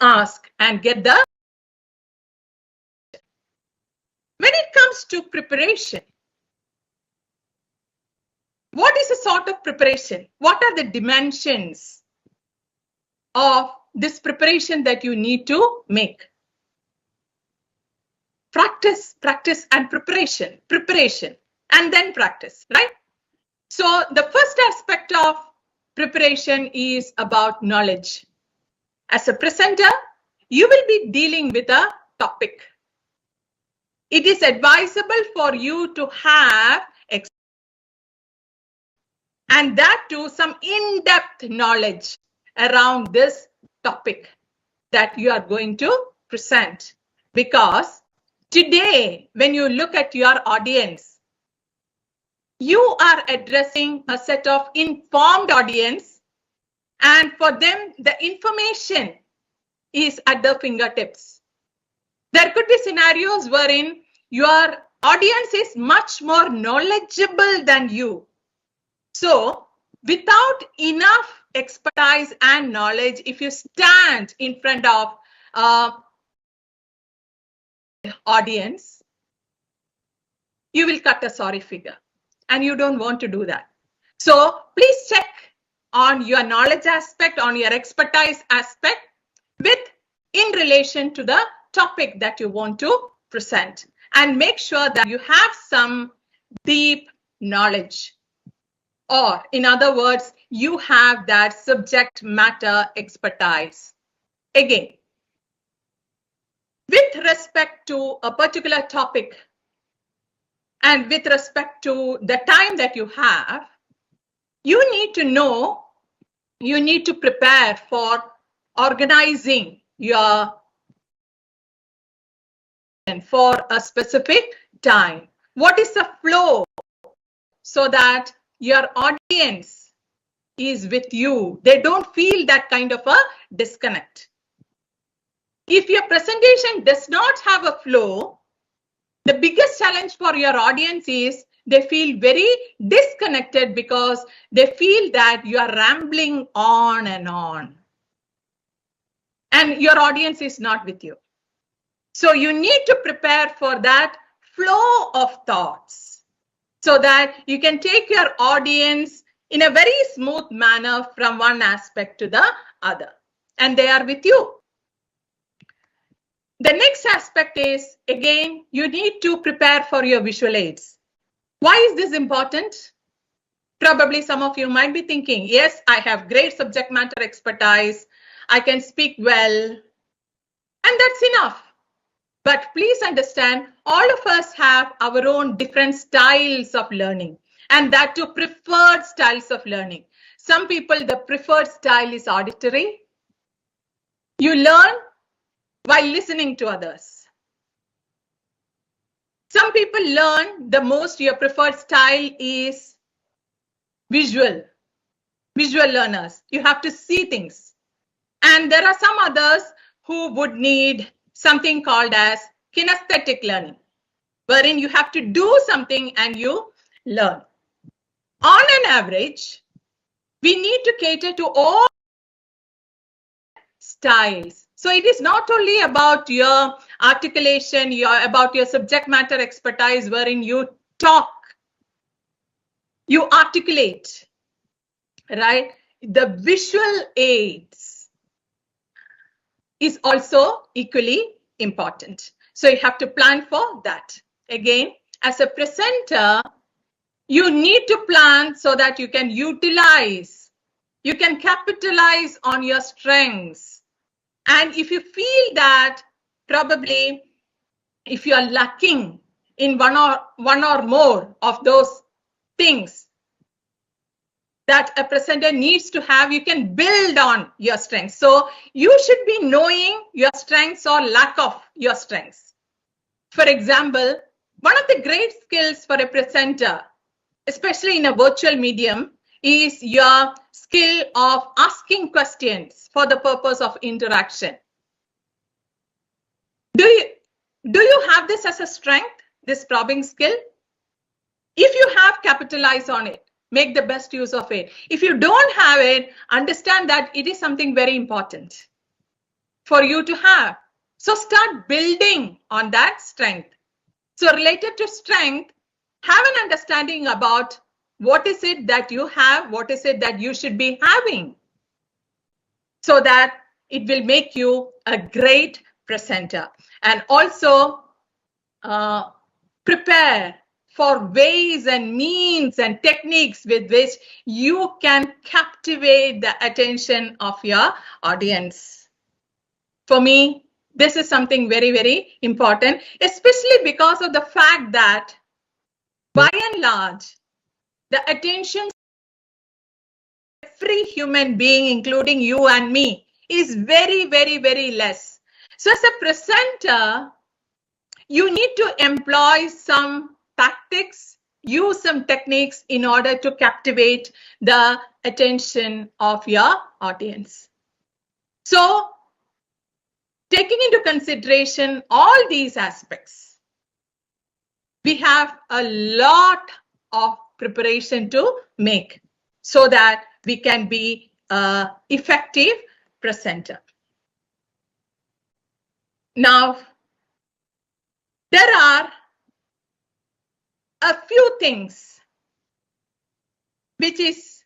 ask and get the. When it comes to preparation, what is a sort of preparation? What are the dimensions of this preparation that you need to make? Practice, practice, and preparation, and then practice, right? So the first aspect of preparation is about knowledge. As a presenter, you will be dealing with a topic. It is advisable for you to have, and that too, some in-depth knowledge around this topic that you are going to present. Because today, when you look at your audience, you are addressing a set of informed audience, and for them, the information is at their fingertips. There could be scenarios wherein your audience is much more knowledgeable than you. So, without enough expertise and knowledge, if you stand in front of audience, you will cut a sorry figure, and you don't want to do that. So please check on your knowledge aspect, on your expertise aspect in relation to the topic that you want to present, and make sure that you have some deep knowledge, or in other words, you have that subject matter expertise. Again, with respect to a particular topic and with respect to the time that you have, you need to know, you need to prepare for organizing your for a specific time. What is the flow so that your audience is with you? They don't feel that kind of a disconnect. If your presentation does not have a flow, the biggest challenge for your audience is they feel very disconnected because they feel that you are rambling on, and your audience is not with you. So you need to prepare for that flow of thoughts so that you can take your audience in a very smooth manner from one aspect to the other, and they are with you. The next aspect is, again, you need to prepare for your visual aids. Why is this important? Probably some of you might be thinking, yes, I have great subject matter expertise, I can speak well, and that's enough. But please understand, all of us have our own different styles of learning, and that too preferred styles of learning. Some people, the preferred style is auditory. You learn while listening to others. Some people learn the most, your preferred style is visual learners. You have to see things. And there are some others who would need something called as kinesthetic learning, wherein you have to do something and you learn. On an average, we need to cater to all styles. So it is not only about your articulation, about your subject matter expertise, wherein you talk, you articulate, right? The visual aids is also equally important. So you have to plan for that. Again, as a presenter, you need to plan so that you can utilize, you can capitalize on your strengths. And if you feel that probably if you are lacking in one or more of those things, that a presenter needs to have, you can build on your strengths. So you should be knowing your strengths or lack of your strengths. For example, one of the great skills for a presenter, especially in a virtual medium, is your skill of asking questions for the purpose of interaction. Do you have this as a strength, this probing skill? If you have, capitalize on it. Make the best use of it. If you don't have it, understand that it is something very important for you to have. So start building on that strength. So related to strength, have an understanding about what is it that you have, what is it that you should be having, so that it will make you a great presenter. And also prepare for ways and means and techniques with which you can captivate the attention of your audience. For me, this is something very, very important, especially because of the fact that by and large, the attention of every human being, including you and me, is very, very, very less. So as a presenter, you need to employ some tactics, use some techniques in order to captivate the attention of your audience. So, taking into consideration all these aspects, we have a lot of preparation to make so that we can be an effective presenter. Now, there are a few things which is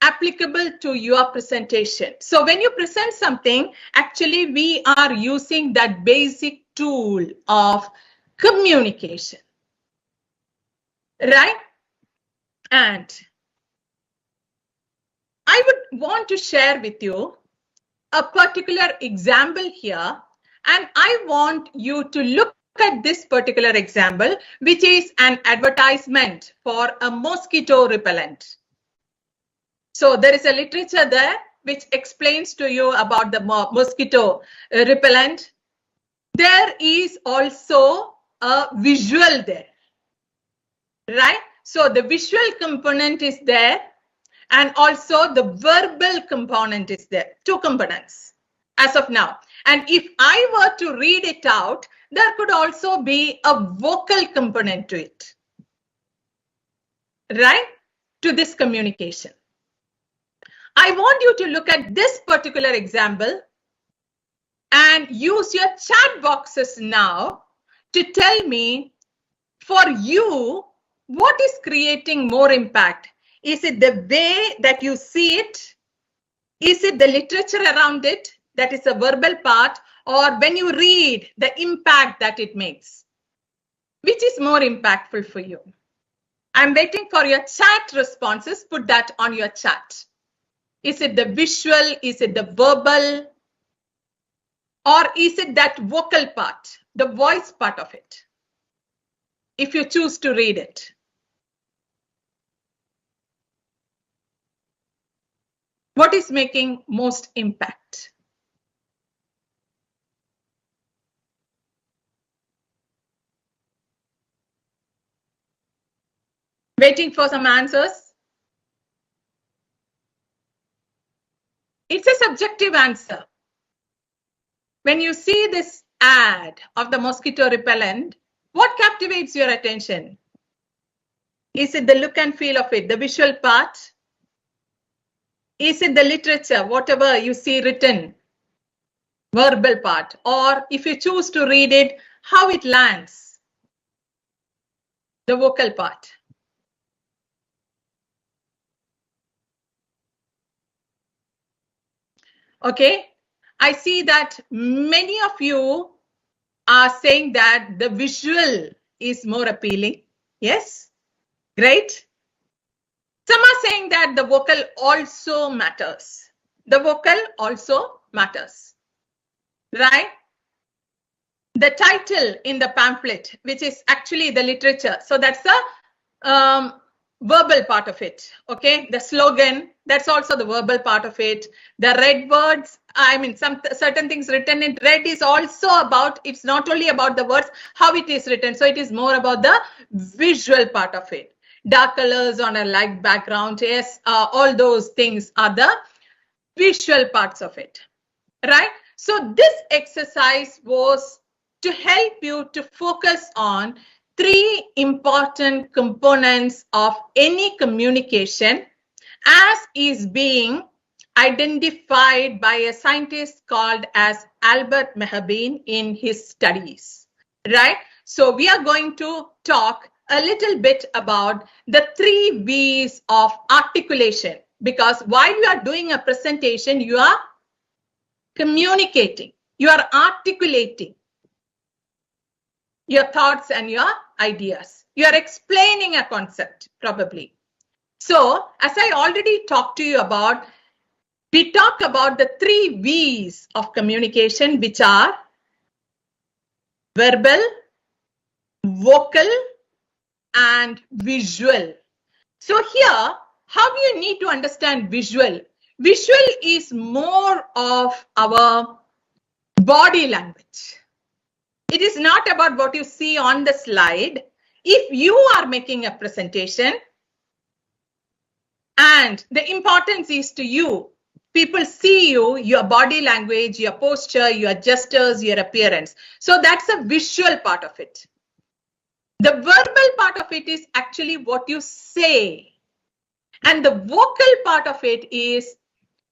applicable to your presentation. So when you present something, actually we are using that basic tool of communication, right? And I would want to share with you a particular example here, and I want you to look at this particular example, which is an advertisement for a mosquito repellent. So there is a literature there which explains to you about the mosquito repellent. There is also a visual there, right? So the visual component is there, and also the verbal component is there. Two components as of now. And if I were to read it out, there could also be a vocal component to it, right? To this communication. I want you to look at this particular example and use your chat boxes now to tell me, for you, what is creating more impact? Is it the way that you see it? Is it the literature around it? That is a verbal part, or when you read, the impact that it makes? Which is more impactful for you? I'm waiting for your chat responses. Put that on your chat. Is it the visual? Is it the verbal? Or is it that vocal part, the voice part of it? If you choose to read it. What is making most impact? Waiting for some answers. It's a subjective answer. When you see this ad of the mosquito repellent, what captivates your attention? Is it the look and feel of it, the visual part? Is it the literature, whatever you see written, verbal part? Or if you choose to read it, how it lands, the vocal part? Okay, I see that many of you are saying that the visual is more appealing. Yes, great. Some are saying that the vocal also matters. The vocal also matters, right? The title in the pamphlet, which is actually the literature. So that's the verbal part of it. Okay, the slogan, that's also the verbal part of it. The red words, I mean, some certain things written in red is also about, it's not only about the words, how it is written. So it is more about the visual part of it. Dark colors on a light background, yes, all those things are the visual parts of it, right? So this exercise was to help you to focus on three important components of any communication as is being identified by a scientist called as Albert Mehrabian in his studies, right? So we are going to talk a little bit about the three V's of articulation, because while you are doing a presentation, you are communicating, you are articulating your thoughts and your ideas. You are explaining a concept, probably. So, as I already talked to you about, we talk about the three V's of communication, which are verbal, vocal, and visual. So here, how you need to understand visual? Visual is more of our body language. It is not about what you see on the slide. If you are making a presentation and the importance is to you, people see you, your body language, your posture, your gestures, your appearance. So that's a visual part of it. The verbal part of it is actually what you say. And the vocal part of it is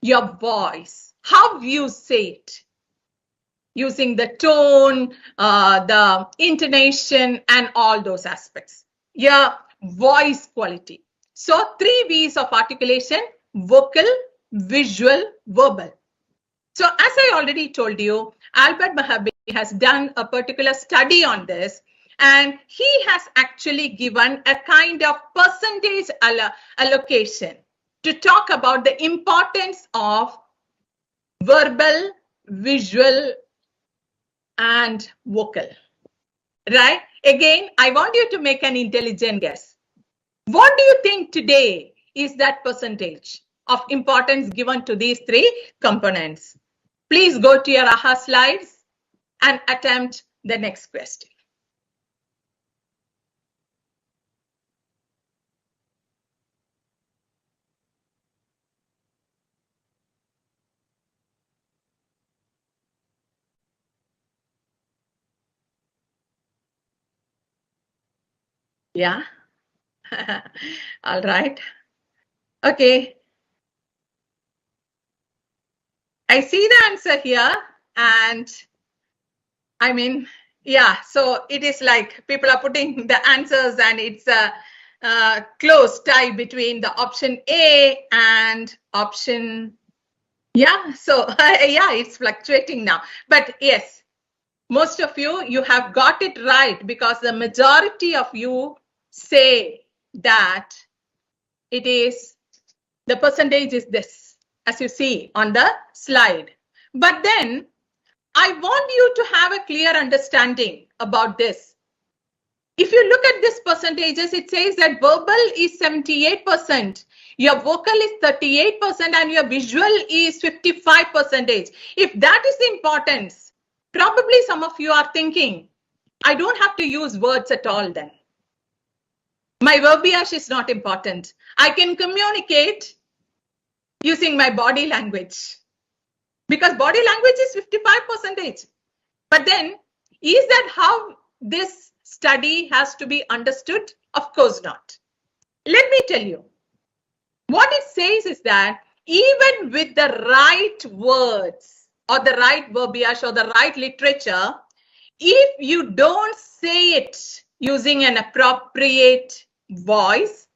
your voice, how you say it, using the tone, the intonation, and all those aspects. Your voice quality. So 3 V's of articulation: vocal, visual, verbal. So as I already told you, Albert Mehrabian has done a particular study on this, and he has actually given a kind of percentage allocation to talk about the importance of verbal, visual, and vocal, right? Again, I want you to make an intelligent guess. What do you think today is that percentage of importance given to these three components? Please go to your AHA slides and attempt the next question. Yeah. All right. Okay. I see the answer here, and I mean, yeah, so it is like people are putting the answers, and it's a close tie between the option A and option, yeah, so yeah, it's fluctuating now. But yes, most of you have got it right, because the majority of you say that it is, the percentage is this, as you see on the slide. But then I want you to have a clear understanding about this. If you look at this percentages, it says that verbal is 78%, your vocal is 38%, and your visual is 55%. If that is the importance, probably some of you are thinking, I don't have to use words at all then. My verbiage is not important. I can communicate using my body language, because body language is 55%. But then, is that how this study has to be understood? Of course not. Let me tell you. What it says is that even with the right words or the right verbiage or the right literature, if you don't say it using an appropriate voice,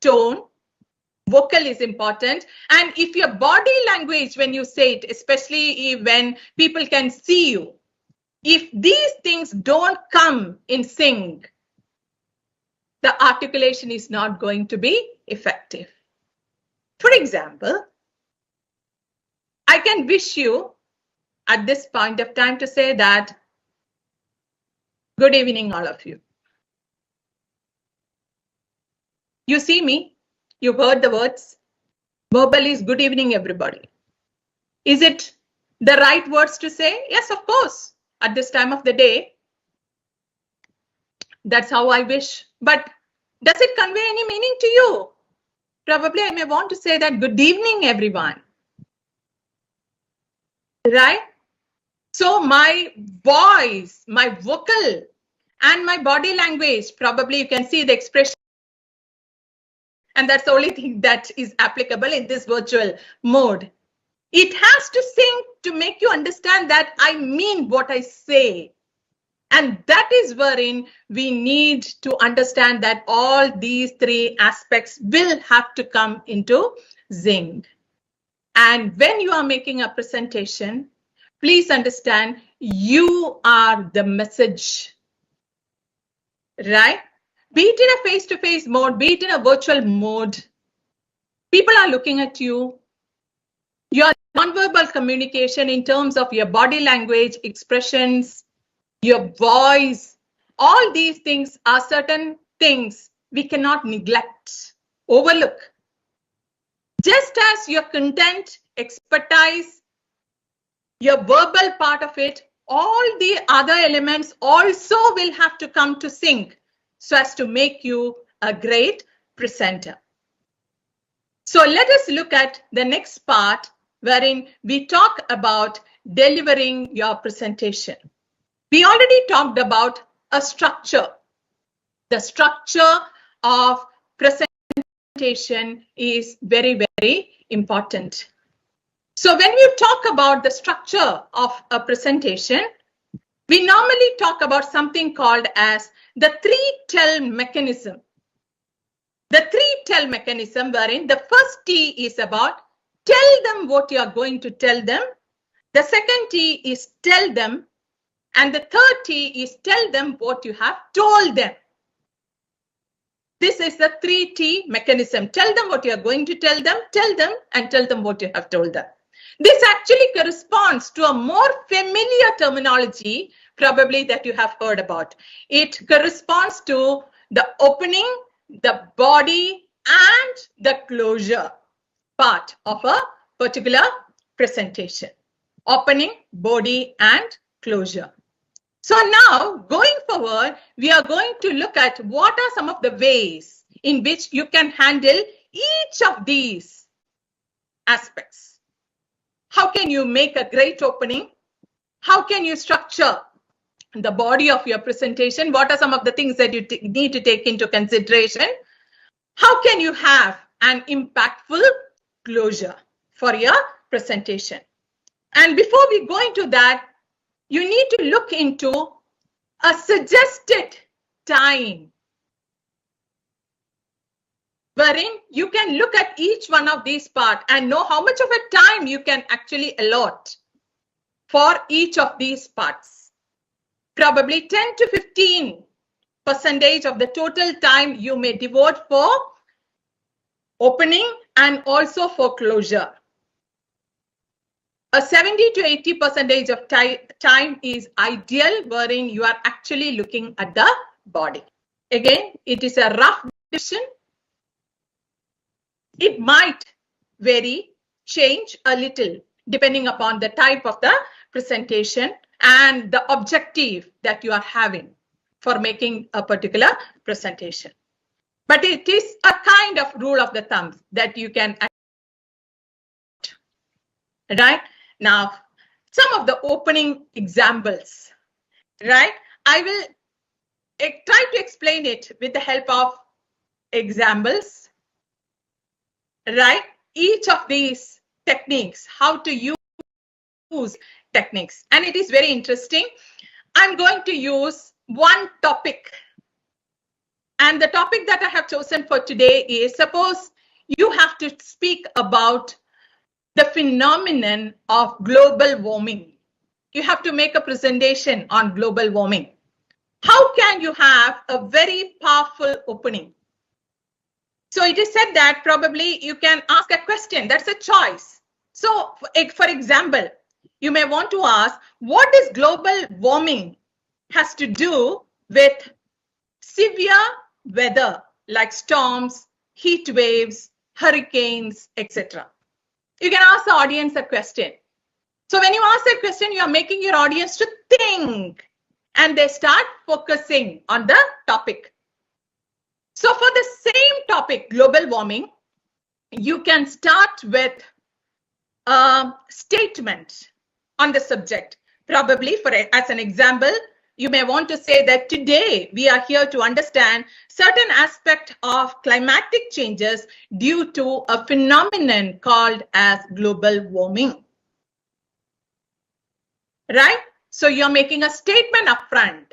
tone, vocal is important. And if your body language, when you say it, especially when people can see you, if these things don't come in sync, the articulation is not going to be effective. For example, I can wish you at this point of time to say that, good evening, all of you. You see me, you've heard the words. Verbal is good evening, everybody. Is it the right words to say? Yes, of course. At this time of the day, that's how I wish. But does it convey any meaning to you? Probably I may want to say that good evening, everyone. Right? So my voice, my vocal, and my body language, probably you can see the expression. And that's the only thing that is applicable in this virtual mode. It has to sync to make you understand that I mean what I say. And that is wherein we need to understand that all these three aspects will have to come into zinc. And when you are making a presentation, please understand you are the message, right? Be it in a face-to-face mode, be it in a virtual mode, people are looking at you. Your nonverbal communication in terms of your body language, expressions, your voice, all these things are certain things we cannot neglect, overlook. Just as your content, expertise, your verbal part of it, all the other elements also will have to come to sync so as to make you a great presenter. So let us look at the next part wherein we talk about delivering your presentation. We already talked about a structure. The structure of presentation is very, very important. So when we talk about the structure of a presentation, we normally talk about something called as the 3-tell mechanism. The 3-tell mechanism wherein the first T is about tell them what you are going to tell them. The second T is tell them. And the third T is tell them what you have told them. This is the 3T mechanism. Tell them what you are going to tell them, and tell them what you have told them. This actually corresponds to a more familiar terminology, probably that you have heard about. It corresponds to the opening, the body, and the closure part of a particular presentation. Opening, body, and closure. So now, going forward, we are going to look at what are some of the ways in which you can handle each of these aspects. How can you make a great opening? How can you structure the body of your presentation? What are some of the things that you need to take into consideration? How can you have an impactful closure for your presentation? And before we go into that, you need to look into a suggested time wherein you can look at each one of these parts and know how much of a time you can actually allot for each of these parts. Probably 10 to 15% of the total time you may devote for opening and also for closure. A 70 to 80% of time is ideal wherein you are actually looking at the body. Again, it is a rough decision. It might vary, change a little depending upon the type of the presentation and the objective that you are having for making a particular presentation. But it is a kind of rule of the thumb that you can, right? Now, some of the opening examples, right? I will try to explain it with the help of examples, right? Each of these techniques, how to use techniques. And it is very interesting. I'm going to use one topic. And the topic that I have chosen for today is, suppose you have to speak about the phenomenon of global warming. You have to make a presentation on global warming. How can you have a very powerful opening? So it is said that probably you can ask a question. That's a choice. So for example, you may want to ask, what is global warming has to do with severe weather like storms, heat waves, hurricanes, etc. You can ask the audience a question. So when you ask that question, you are making your audience to think and they start focusing on the topic. So for the same topic, global warming, you can start with a statement on the subject. Probably as an example, you may want to say that today we are here to understand certain aspect of climatic changes due to a phenomenon called as global warming. Right? So you're making a statement upfront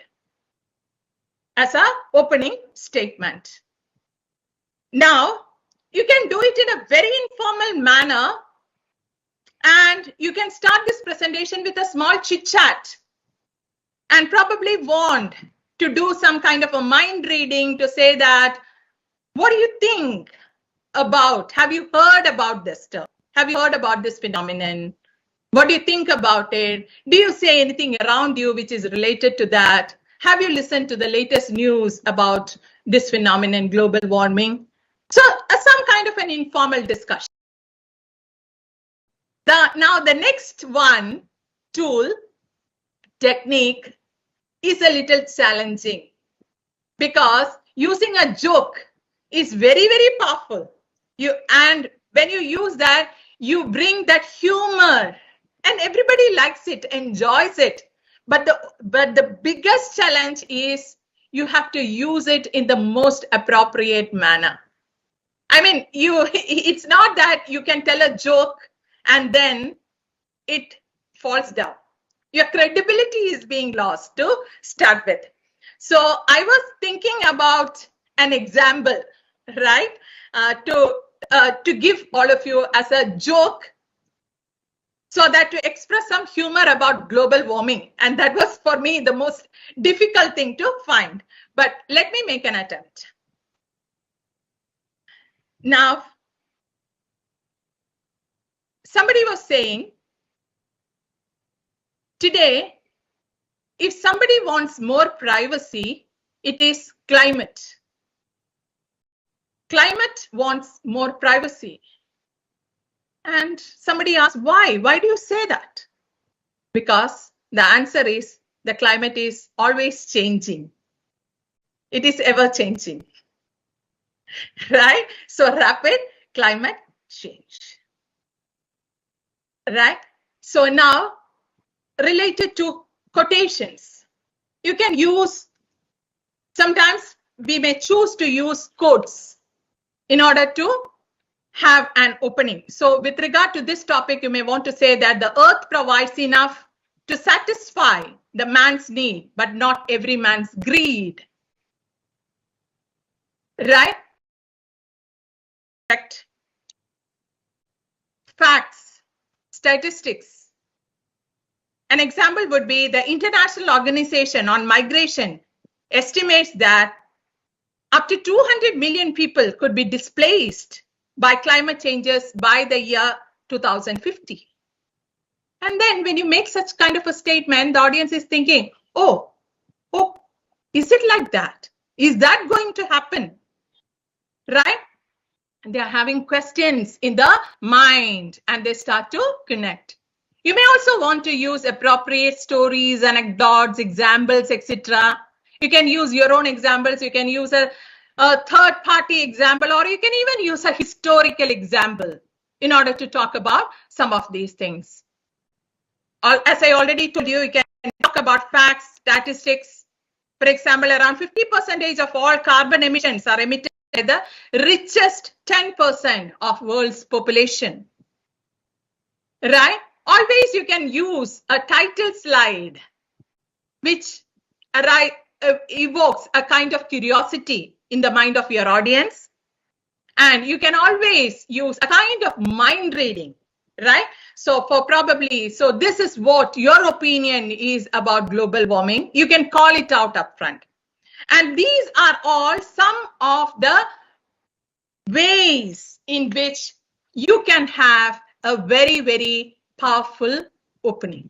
as an opening statement. Now, you can do it in a very informal manner and you can start this presentation with a small chit chat and probably want to do some kind of a mind reading to say that, what do you think about, have you heard about this term? Have you heard about this phenomenon? What do you think about it? Do you see anything around you which is related to that? Have you listened to the latest news about this phenomenon, global warming? So some kind of an informal discussion. Now the next one, tool, technique, is a little challenging because using a joke is very, very powerful. And when you use that, you bring that humor and everybody likes it, enjoys it. But the biggest challenge is you have to use it in the most appropriate manner. I mean, it's not that you can tell a joke and then it falls down. Your credibility is being lost to start with. So I was thinking about an example, right, to give all of you as a joke, so that to express some humor about global warming. And that was for me the most difficult thing to find. But let me make an attempt. Now, somebody was saying, today, if somebody wants more privacy, it is climate. Climate wants more privacy. And somebody asked, why? Why do you say that? Because the answer is the climate is always changing. It is ever changing. Right? So rapid climate change. Right? So now, related to quotations, you can use, sometimes we may choose to use quotes in order to have an opening. So with regard to this topic, you may want to say that the earth provides enough to satisfy the man's need, but not every man's greed. Right? Facts, statistics. An example would be the International Organization on Migration estimates that up to 200 million people could be displaced by climate changes by the year 2050. And then when you make such kind of a statement, the audience is thinking, oh, is it like that? Is that going to happen? Right? And they are having questions in the mind and they start to connect. You may also want to use appropriate stories, anecdotes, examples, etc. You can use your own examples. You can use a third-party example, or you can even use a historical example in order to talk about some of these things. As I already told you, you can talk about facts, statistics. For example, around 50% of all carbon emissions are emitted by the richest 10% of world's population. Right? Always you can use a title slide which evokes a kind of curiosity in the mind of your audience. And you can always use a kind of mind reading, right? So so this is what your opinion is about global warming. You can call it out up front. And these are all some of the ways in which you can have a very, very powerful opening.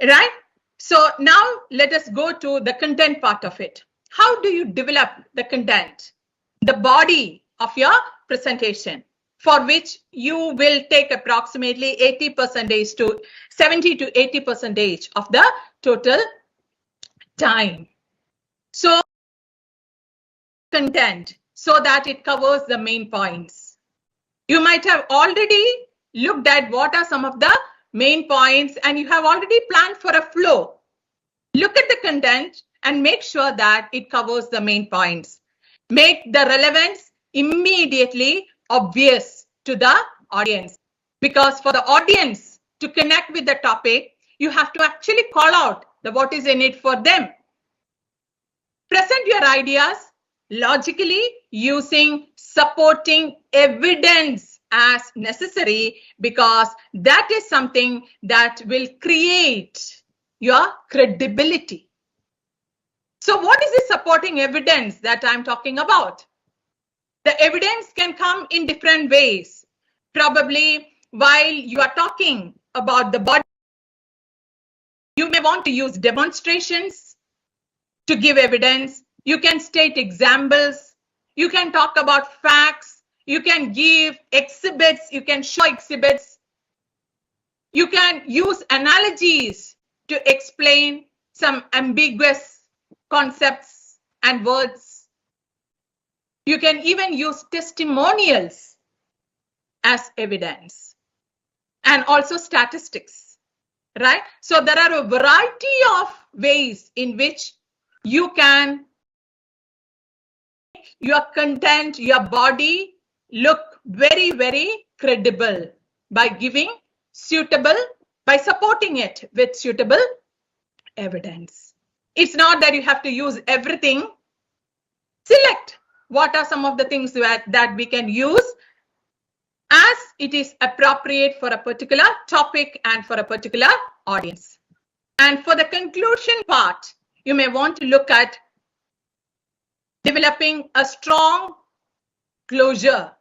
Right? So now let us go to the content part of it. How do you develop the content? the body of your presentation, for which you will take approximately 80% to 70 to 80% of the total time. So content so that it covers the main points. You might have already looked at what are some of the main points and you have already planned for a flow. Look at the content and make sure that it covers the main points. Make the relevance immediately obvious to the audience. Because for the audience to connect with the topic, you have to actually call out what is in it for them. Present your ideas logically using supporting evidence as necessary, because that is something that will create your credibility. So what is the supporting evidence that I'm talking about? The evidence can come in different ways. Probably while you are talking about the body, you may want to use demonstrations to give evidence. You can state examples. You can talk about facts. You can give exhibits. You can show exhibits. You can use analogies to explain some ambiguous concepts and words. You can even use testimonials as evidence and also statistics, right? So there are a variety of ways in which you can make your content, your body look very, very credible by giving suitable, by supporting it with suitable evidence. It's not that you have to use everything. Select what are some of the things that we can use as it is appropriate for a particular topic and for a particular audience. And for the conclusion part, you may want to look at developing a strong closure,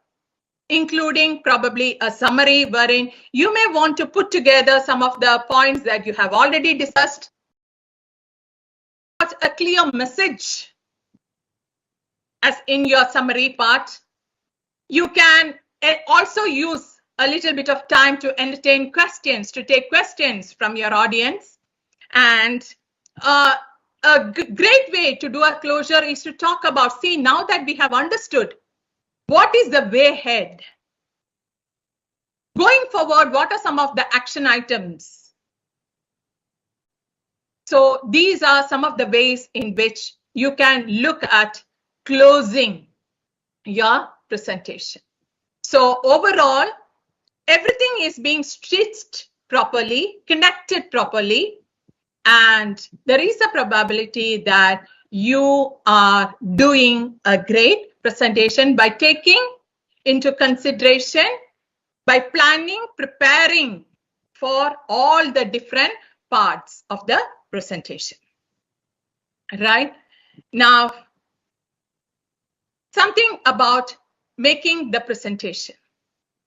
including probably a summary wherein you may want to put together some of the points that you have already discussed. A clear message as in your summary part. You can also use a little bit of time to entertain questions, to take questions from your audience. And a great way to do a closure is to talk about, see, now that we have understood what is the way ahead, going forward, what are some of the action items? So these are some of the ways in which you can look at closing your presentation. So overall, everything is being stitched properly, connected properly, and there is a probability that you are doing a great presentation by taking into consideration, by planning, preparing for all the different parts of the presentation. Right? Now, something about making the presentation.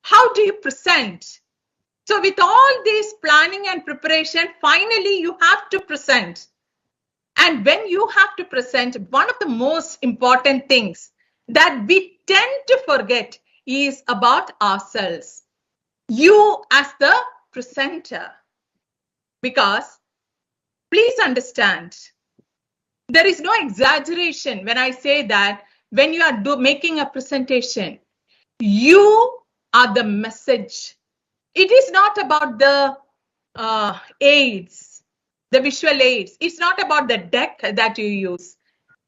How do you present? So with all this planning and preparation, finally you have to present. And when you have to present, one of the most important things that we tend to forget is about ourselves. You as the presenter. Because please understand, there is no exaggeration when I say that when you are making a presentation, you are the message. It is not about the aids, the visual aids. It's not about the deck that you use.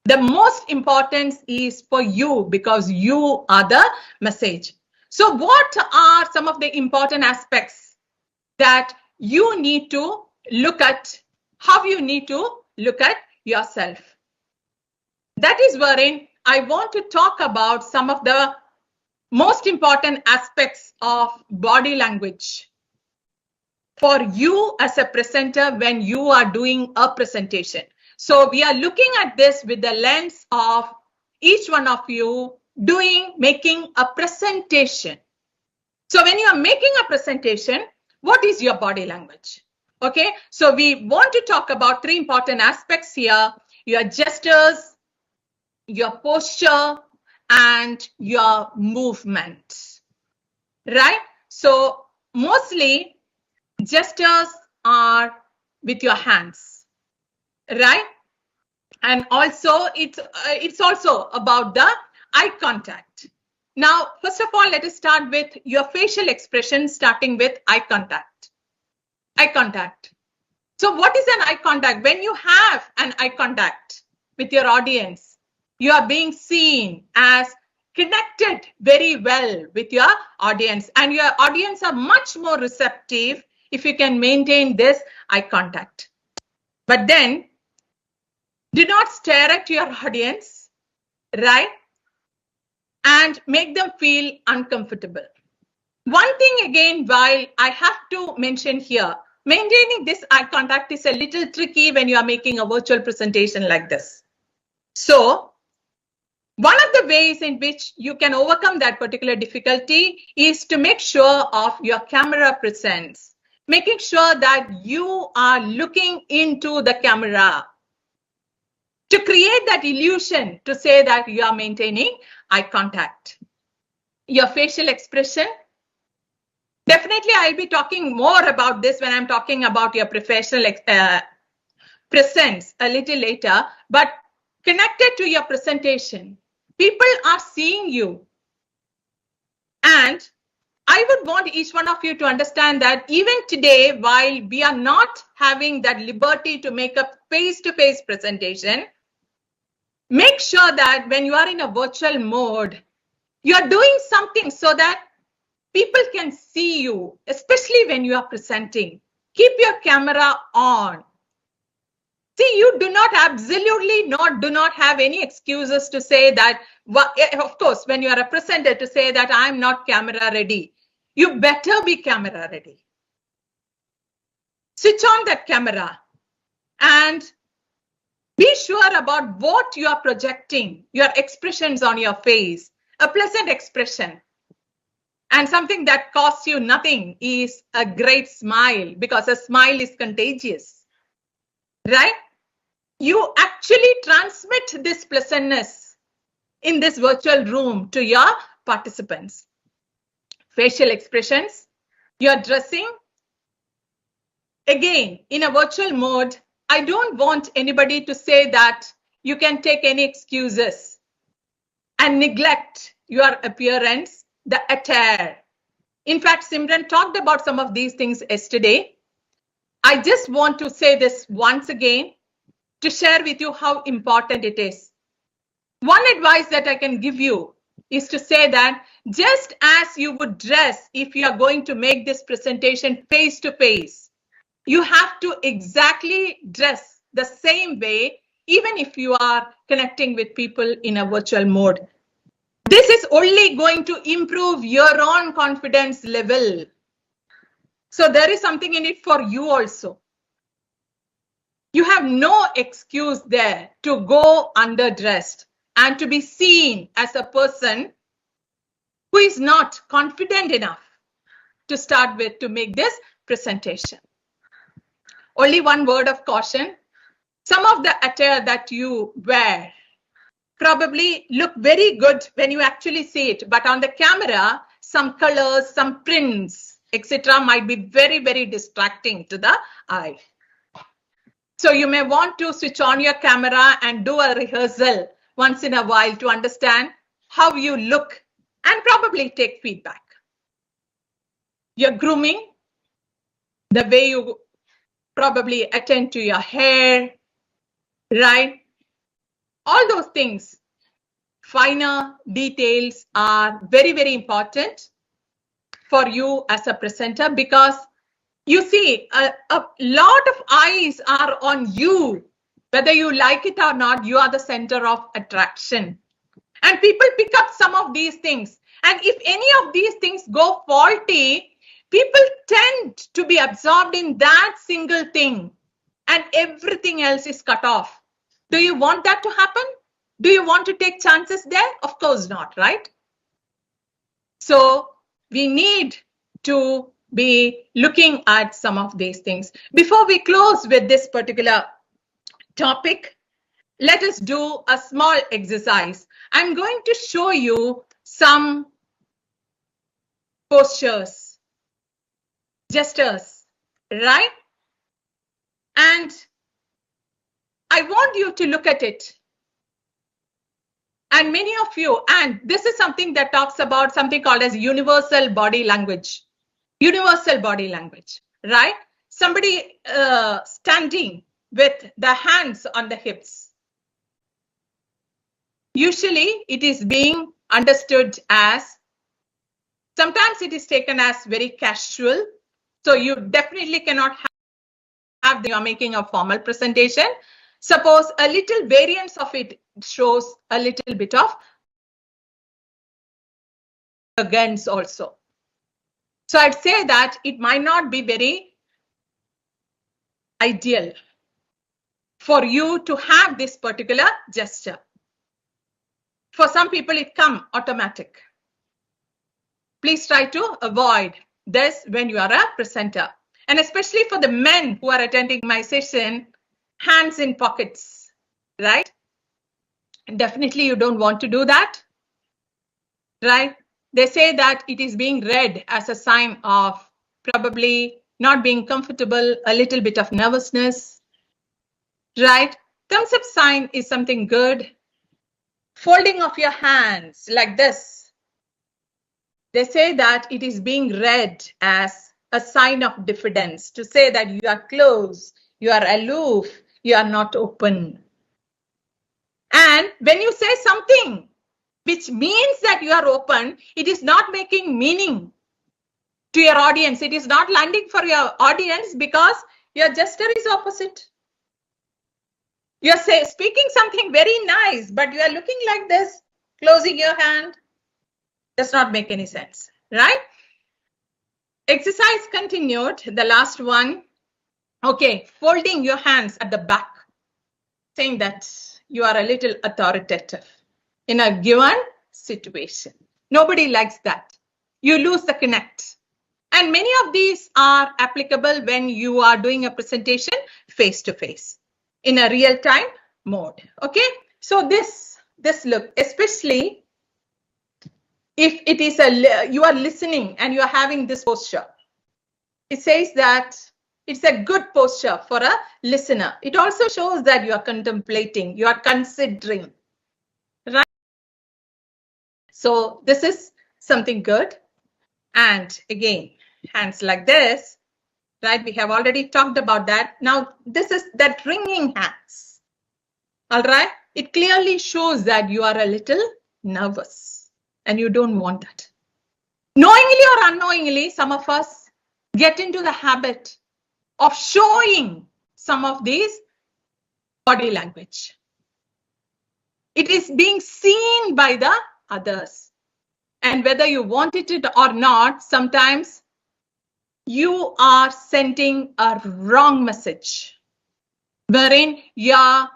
The most important is for you, because you are the message. So what are some of the important aspects that you need to look at, how you need to look at yourself? That is wherein I want to talk about some of the most important aspects of body language for you as a presenter when you are doing a presentation. So we are looking at this with the lens of each one of you making a presentation. So when you are making a presentation, what is your body language? Okay, so we want to talk about three important aspects here: your gestures, your posture, and your movement, right? So mostly gestures are with your hands, right? And also it's also about the eye contact. Now, first of all, let us start with your facial expression, starting with eye contact. Eye contact. So what is an eye contact? When you have an eye contact with your audience, you are being seen as connected very well with your audience, and your audience are much more receptive if you can maintain this eye contact. But then do not stare at your audience, right? And make them feel uncomfortable. One thing again, while I have to mention here, maintaining this eye contact is a little tricky when you are making a virtual presentation like this. So one of the ways in which you can overcome that particular difficulty is to make sure of your camera presence, making sure that you are looking into the camera to create that illusion to say that you are maintaining eye contact. Your facial expression. Definitely, I'll be talking more about this when I'm talking about your professional presence a little later, but connected to your presentation, people are seeing you. And I would want each one of you to understand that even today, while we are not having that liberty to make a face-to-face presentation, make sure that when you are in a virtual mode, you are doing something so that people can see you, especially when you are presenting. Keep your camera on. See, you do not do not have any excuses to say that, of course, when you are a presenter, to say that I'm not camera ready. You better be camera ready. Switch on that camera and be sure about what you are projecting, your expressions on your face, a pleasant expression. And something that costs you nothing is a great smile, because a smile is contagious, right? You actually transmit this pleasantness in this virtual room to your participants. Facial expressions, your dressing. Again, in a virtual mode, I don't want anybody to say that you can take any excuses and neglect your appearance, the attire. In fact, Simran talked about some of these things yesterday. I just want to say this once again to share with you how important it is. One advice that I can give you is to say that just as you would dress if you are going to make this presentation face to face, you have to exactly dress the same way, even if you are connecting with people in a virtual mode. This is only going to improve your own confidence level. So there is something in it for you also. You have no excuse there to go underdressed and to be seen as a person who is not confident enough to start with to make this presentation. Only one word of caution. Some of the attire that you wear probably look very good when you actually see it, but on the camera, some colors, some prints, etc. might be very, very distracting to the eye. So you may want to switch on your camera and do a rehearsal once in a while to understand how you look and probably take feedback. Your grooming, the way you probably attend to your hair, right? All those things, finer details are very, very important for you as a presenter, because you see a lot of eyes are on you. Whether you like it or not, you are the center of attraction. And people pick up some of these things. And if any of these things go faulty, people tend to be absorbed in that single thing and everything else is cut off. Do you want that to happen? Do you want to take chances there? Of course not, right? So we need to be looking at some of these things. Before we close with this particular topic, let us do a small exercise. I'm going to show you some postures, gestures, right? And I want you to look at it. And many of you, and this is something that talks about something called as universal body language. Universal body language, right? Somebody standing with the hands on the hips. Usually it is being understood as, sometimes it is taken as very casual. So you definitely cannot have, you are making a formal presentation. Suppose a little variance of it shows a little bit of arrogance also. So I'd say that it might not be very ideal for you to have this particular gesture. For some people, it comes automatic. Please try to avoid this when you are a presenter. And especially for the men who are attending my session, hands in pockets, right? And definitely you don't want to do that, right? They say that it is being read as a sign of probably not being comfortable, a little bit of nervousness, right? Thumbs up sign is something good. Folding of your hands like this. They say that it is being read as a sign of diffidence, to say that you are close, you are aloof, you are not open. And when you say something which means that you are open, it is not making meaning to your audience. It is not landing for your audience because your gesture is opposite. You're speaking something very nice, but you are looking like this, closing your hand. Does not make any sense, right? Exercise continued, the last one. Okay, folding your hands at the back, saying that you are a little authoritative in a given situation. Nobody likes that. You lose the connect. And many of these are applicable when you are doing a presentation face to face in a real time mode. Okay, so this look, especially if it is you are listening and you are having this posture, it says that it's a good posture for a listener. It also shows that you are contemplating, you are considering, right? So this is something good. And again, hands like this, right? We have already talked about that. Now, this is that wringing hands. All right. It clearly shows that you are a little nervous and you don't want that. Knowingly or unknowingly, some of us get into the habit of showing some of these body language. It is being seen by the others. And whether you want it or not, sometimes you are sending a wrong message, wherein your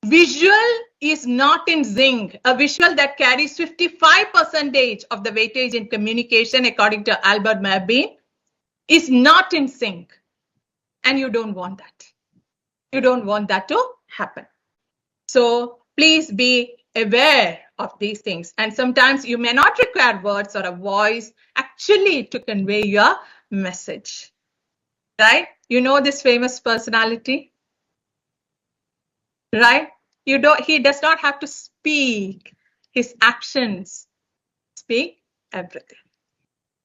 visual is not in sync. A visual that carries 55% of the weightage in communication, according to Albert Mehrbeen, is not in sync. And you don't want that. You don't want that to happen. So please be aware of these things. And sometimes you may not require words or a voice actually to convey your message, right? You know this famous personality, right? He does not have to speak. His actions speak everything.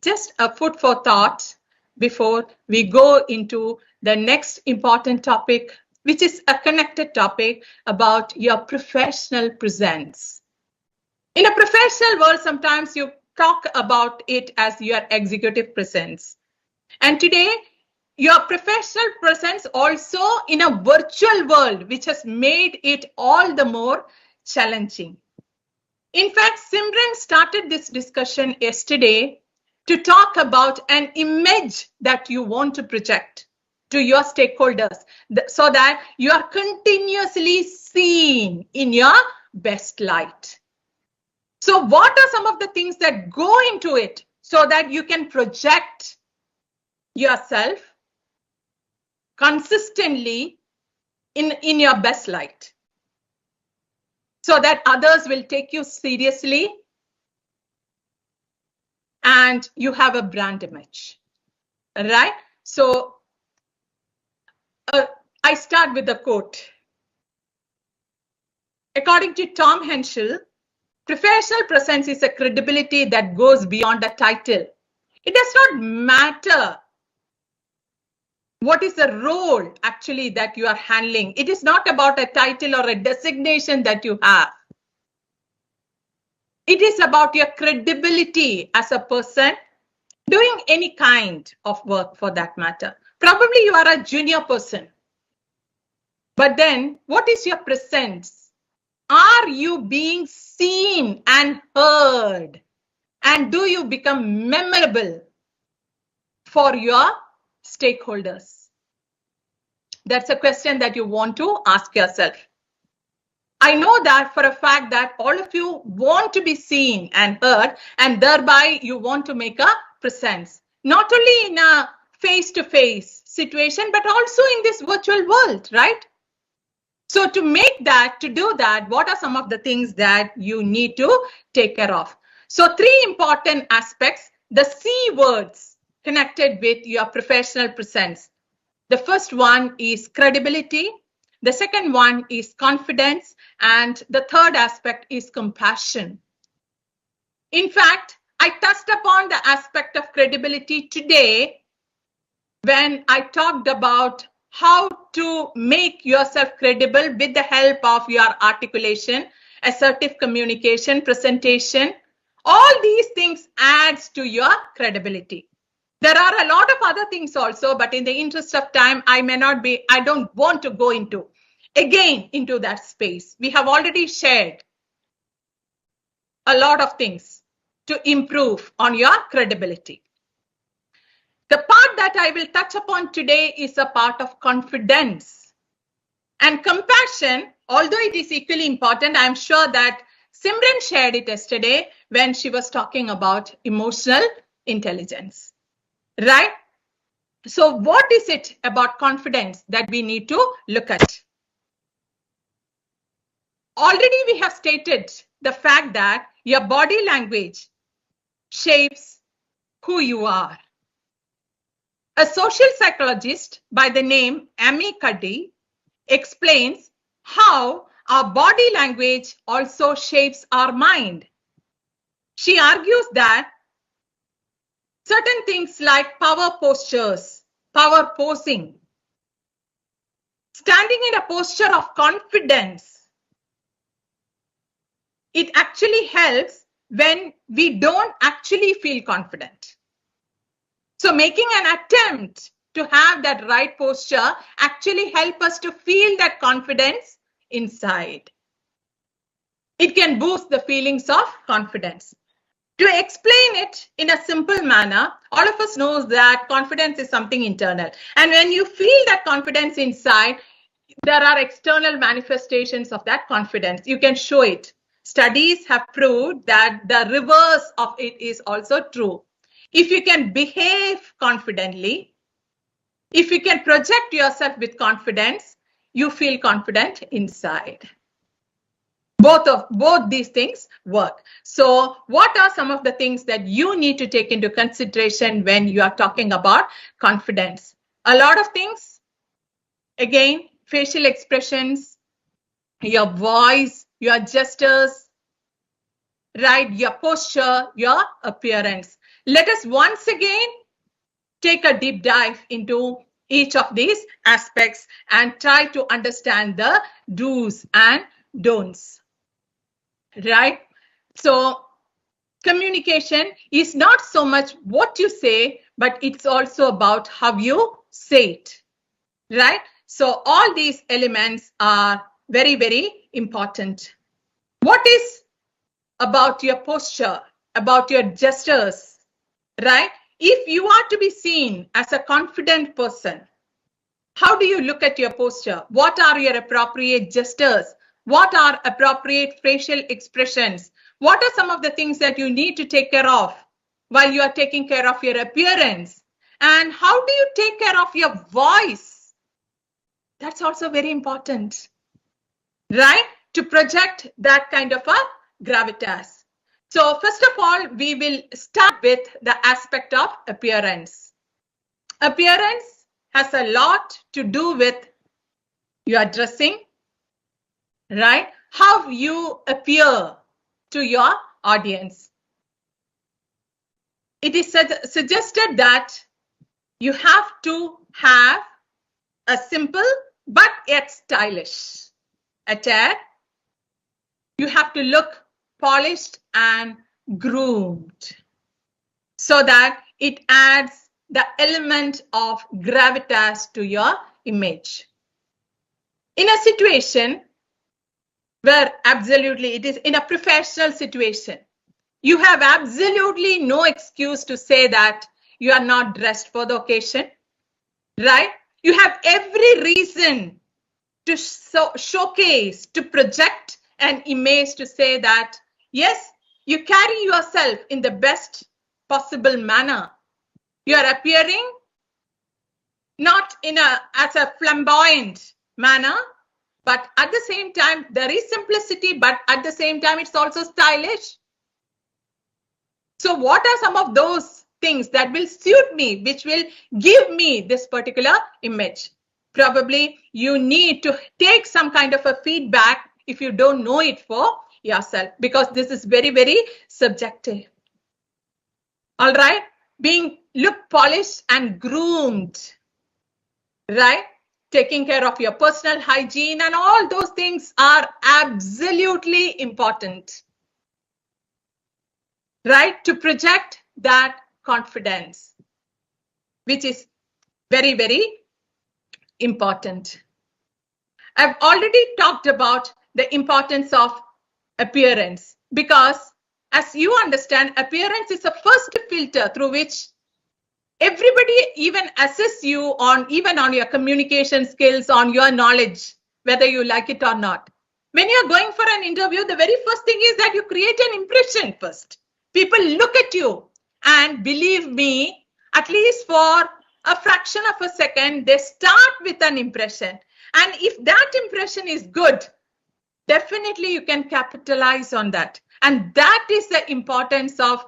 Just a food for thought before we go into the next important topic, which is a connected topic about your professional presence. In a professional world, sometimes you talk about it as your executive presence. And today, your professional presence also in a virtual world, which has made it all the more challenging. In fact, Simran started this discussion yesterday to talk about an image that you want to project to your stakeholders so that you are continuously seen in your best light. So what are some of the things that go into it so that you can project yourself consistently in your best light? so that others will take you seriously and you have a brand image, right? So I start with a quote. According to Tom Henschel, professional presence is a credibility that goes beyond a title. It does not matter what is the role actually that you are handling. It is not about a title or a designation that you have. It is about your credibility as a person doing any kind of work for that matter. Probably you are a junior person. But then what is your presence? Are you being seen and heard? And do you become memorable for your stakeholders? That's a question that you want to ask yourself. I know that for a fact that all of you want to be seen and heard, and thereby you want to make a presence, not only in a face-to-face situation, but also in this virtual world, right? So to make that, to do that, what are some of the things that you need to take care of? So 3 important aspects, the C words connected with your professional presence. The first one is credibility. The second one is confidence. And the third aspect is compassion. In fact, I touched upon the aspect of credibility today when I talked about how to make yourself credible with the help of your articulation, assertive communication, presentation. All these things adds to your credibility. There are a lot of other things also, but in the interest of time, I don't want to go into that space. We have already shared a lot of things to improve on your credibility. The part that I will touch upon today is a part of confidence and compassion. Although it is equally important, I'm sure that Simran shared it yesterday when she was talking about emotional intelligence, right? So what is it about confidence that we need to look at? Already we have stated the fact that your body language shapes who you are. A social psychologist by the name Amy Cuddy explains how our body language also shapes our mind. She argues that certain things like power postures, power posing, standing in a posture of confidence, it actually helps when we don't actually feel confident. So making an attempt to have that right posture actually help us to feel that confidence inside. It can boost the feelings of confidence. To explain it in a simple manner, all of us knows that confidence is something internal. And when you feel that confidence inside, there are external manifestations of that confidence. You can show it. Studies have proved that the reverse of it is also true. If you can behave confidently, if you can project yourself with confidence, you feel confident inside. Both these things work. So what are some of the things that you need to take into consideration when you are talking about confidence? A lot of things. Again, facial expressions, your voice, your gestures, right? Your posture, your appearance. Let us once again take a deep dive into each of these aspects and try to understand the do's and don'ts, right? So communication is not so much what you say, but it's also about how you say it, right? So all these elements are very, very important. What is about your posture, about your gestures, right? If you are to be seen as a confident person, how do you look at your posture? What are your appropriate gestures? What are appropriate facial expressions? What are some of the things that you need to take care of while you are taking care of your appearance? And how do you take care of your voice? That's also very important, right? to project that kind of a gravitas. So first of all, we will start with the aspect of appearance. Appearance has a lot to do with your dressing, right? How you appear to your audience. It is suggested that you have to have a simple but yet stylish attire. You have to look polished and groomed so that it adds the element of gravitas to your image. In a situation where absolutely it is in a professional situation, you have absolutely no excuse to say that you are not dressed for the occasion, right? You have every reason to showcase, to project an image to say that, yes, you carry yourself in the best possible manner. You are appearing not as a flamboyant manner, but at the same time, there is simplicity, but at the same time, it's also stylish. So what are some of those things that will suit me, which will give me this particular image? Probably you need to take some kind of a feedback if you don't know it for yourself, because this is very, very subjective. All right, look polished and groomed, right? Taking care of your personal hygiene and all those things are absolutely important, right? To project that confidence, which is very, very important. I've already talked about the importance of appearance because, as you understand, appearance is the first filter through which everybody even assess you even on your communication skills, on your knowledge, whether you like it or not. When you're going for an interview, the very first thing is that you create an impression first. People look at you, and believe me, at least for a fraction of a second, they start with an impression. And if that impression is good, definitely you can capitalize on that. And that is the importance of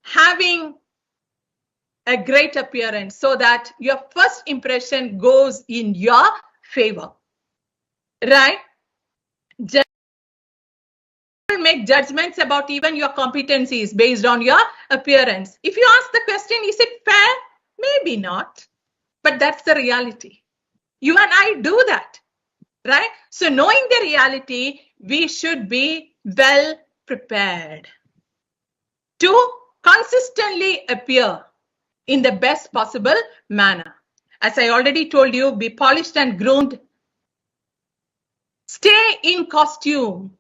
having a great appearance so that your first impression goes in your favor, right? Make judgments about even your competencies based on your appearance. If you ask the question, is it fair? Maybe not, but that's the reality. You and I do that, right? So knowing the reality, we should be well prepared to consistently appear in the best possible manner. As I already told you, be polished and groomed. Stay in costume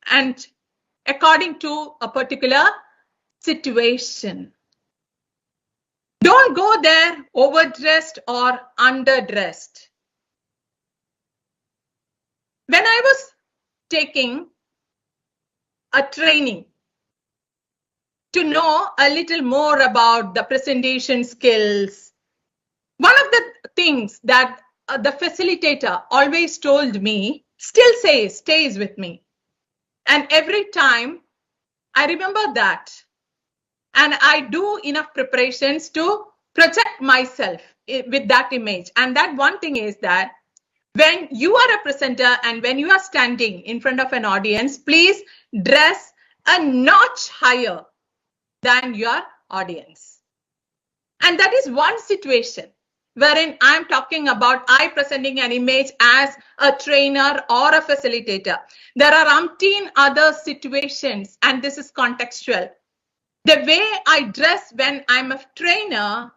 and according to a particular situation. Don't go there overdressed or underdressed. When I was taking a training to know a little more about the presentation skills, one of the things that the facilitator always told me, still stays with me. And every time I remember that, and I do enough preparations to project myself with that image. And that one thing is that when you are a presenter and when you are standing in front of an audience, please dress a notch higher than your audience. And that is one situation wherein I'm talking about I presenting an image as a trainer or a facilitator. There are umpteen other situations, and this is contextual. The way I dress when I'm a trainer